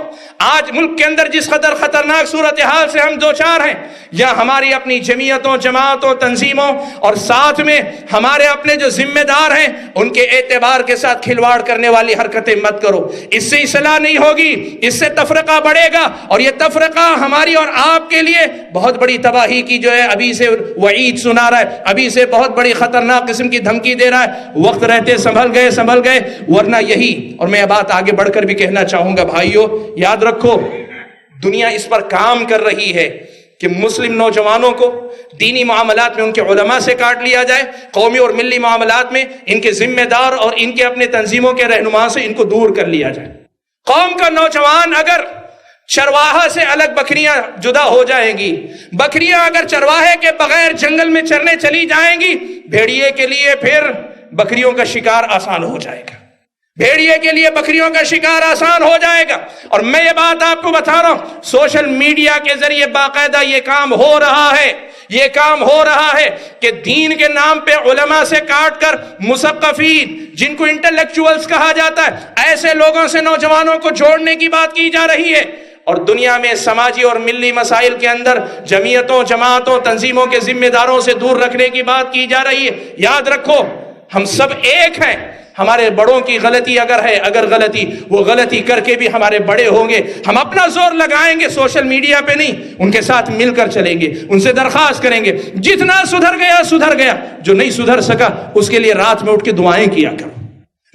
آج ملک کے اندر جس قدر خطرناک صورتحال سے ہم دوچار ہیں، یا ہماری اپنی جمعیتوں، جماعتوں، تنظیموں اور ساتھ میں ہمارے اپنے جو ذمہ دار ہیں ان کے اعتبار کے ساتھ کھلواڑ کرنے والی حرکتیں مت کرو۔ اس سے اصلاح نہیں ہوگی، اس سے تفرقہ بڑھے گا، اور یہ تفرقہ ہماری اور آپ کے لیے بہت بڑی تباہی کی جو ہے ابھی سے وعید سنا رہا ہے، ابھی سے بہت بڑی خطرناک قسم کی دھمکی دے رہا ہے۔ وقت رہتے سنبھل گئے، ورنہ یہی، اور میں یہ بات آگے بڑھ کر بھی کہنا چاہوں گا بھائیو، یاد رکھو دنیا اس پر کام کر رہی ہے کہ مسلم نوجوانوں کو دینی معاملات میں ان کے علماء سے کاٹ لیا جائے، قومی اور ملی معاملات میں ان کے ذمہ دار اور ان کے اپنے تنظیموں کے رہنما سے ان کو دور کر لیا جائے۔ قوم کا نوجوان اگر چرواہا سے الگ بکریاں جدا ہو جائیں گی، بکریاں اگر چرواہے کے بغیر جنگل میں چرنے چلی جائیں گی، بھیڑیے کے لیے پھر بکریوں کا شکار آسان ہو جائے گا، بھیڑیے کے لیے بکریوں کا شکار آسان ہو جائے گا۔ اور میں یہ بات آپ کو بتا رہا ہوں، سوشل میڈیا کے ذریعے باقاعدہ یہ کام ہو رہا ہے، یہ کام ہو رہا ہے کہ دین کے نام پہ علماء سے کاٹ کر مثقفین، جن کو انٹلیکچوئلز کہا جاتا ہے، ایسے لوگوں سے نوجوانوں کو جوڑنے کی بات کی جا رہی ہے، اور دنیا میں سماجی اور ملی مسائل کے اندر جمعیتوں، جماعتوں، تنظیموں کے ذمہ داروں سے دور رکھنے کی بات کی جا رہی ہے۔ یاد رکھو ہم سب ایک ہیں، ہمارے بڑوں کی غلطی اگر غلطی وہ غلطی کر کے بھی ہمارے بڑے ہوں گے، ہم اپنا زور لگائیں گے، سوشل میڈیا پہ نہیں، ان کے ساتھ مل کر چلیں گے، ان سے درخواست کریں گے، جتنا سدھر گیا، جو نہیں سدھر سکا اس کے لیے رات میں اٹھ کے دعائیں کیا کرو۔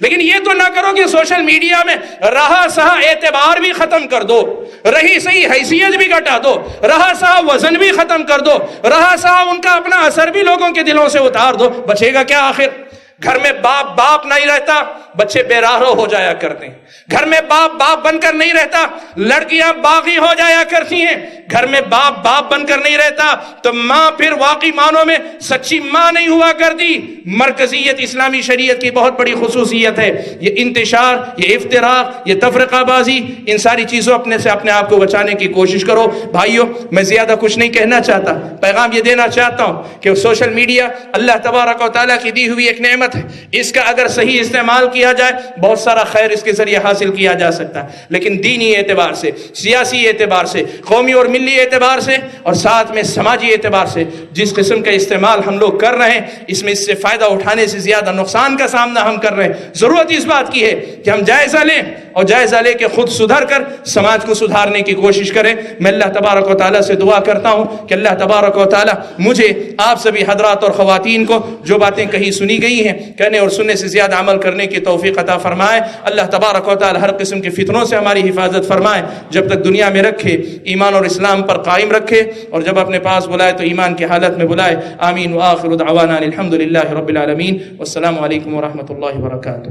لیکن یہ تو نہ کرو کہ سوشل میڈیا میں رہا سہا اعتبار بھی ختم کر دو، رہی صحیح حیثیت بھی گھٹا دو، رہا سہا وزن بھی ختم کر دو، رہا سہا ان کا اپنا اثر بھی لوگوں کے دلوں سے اتار دو، بچے گا کیا آخر؟ گھر میں باپ نہیں رہتا، بچے بے راہرو ہو جایا کرتے ہیں۔ گھر میں باپ بن کر نہیں رہتا، لڑکیاں باغی ہو جایا کرتی ہیں۔ گھر میں باپ بن کر نہیں رہتا تو ماں پھر واقعی معنوں میں سچی ماں نہیں ہوا کرتی۔ مرکزیت اسلامی شریعت کی بہت بڑی خصوصیت ہے، یہ انتشار، یہ افتراق، یہ تفرقہ بازی، ان ساری چیزوں اپنے سے اپنے آپ کو بچانے کی کوشش کرو۔ بھائیو میں زیادہ کچھ نہیں کہنا چاہتا، پیغام یہ دینا چاہتا ہوں کہ سوشل میڈیا اللہ تبارک و تعالیٰ کی دی ہوئی ایک نعمت ہے، اس کا اگر صحیح استعمال کیا جائے بہت سارا خیر اس کے ذریعے حاصل کیا جا سکتا ہے، لیکن دینی اعتبار سے، سیاسی اعتبار سے، قومی اور ملی اعتبار سے، اور ساتھ میں سماجی اعتبار سے جس قسم کا استعمال ہم لوگ کر رہے ہیں، اس میں اس سے فائدہ اٹھانے سے زیادہ نقصان کا سامنا ہم کر رہے ہیں۔ ضرورت اس بات کی ہے کہ ہم جائزہ لیں، اور جائزہ لے کے خود سدھر کر سماج کو سدھارنے کی کوشش کریں۔ میں اللہ تبارک و تعالیٰ سے دعا کرتا ہوں کہ اللہ تبارک و تعالیٰ مجھے، آپ سبھی حضرات اور خواتین کو جو باتیں کہیں سنی گئی ہیں کہنے اور سننے سے زیادہ عمل کرنے کی توفیق عطا فرمائے۔ اللہ تبارک و تعالیٰ ہر قسم کے فتنوں سے ہماری حفاظت فرمائے، جب تک دنیا میں رکھے ایمان اور اسلام پر قائم رکھے، اور جب اپنے پاس بلائے تو ایمان کی حالت میں بلائے۔ آمین وآخر دعوانا الحمدللہ رب العالمین، والسلام علیکم ورحمۃ اللہ وبرکاتہ۔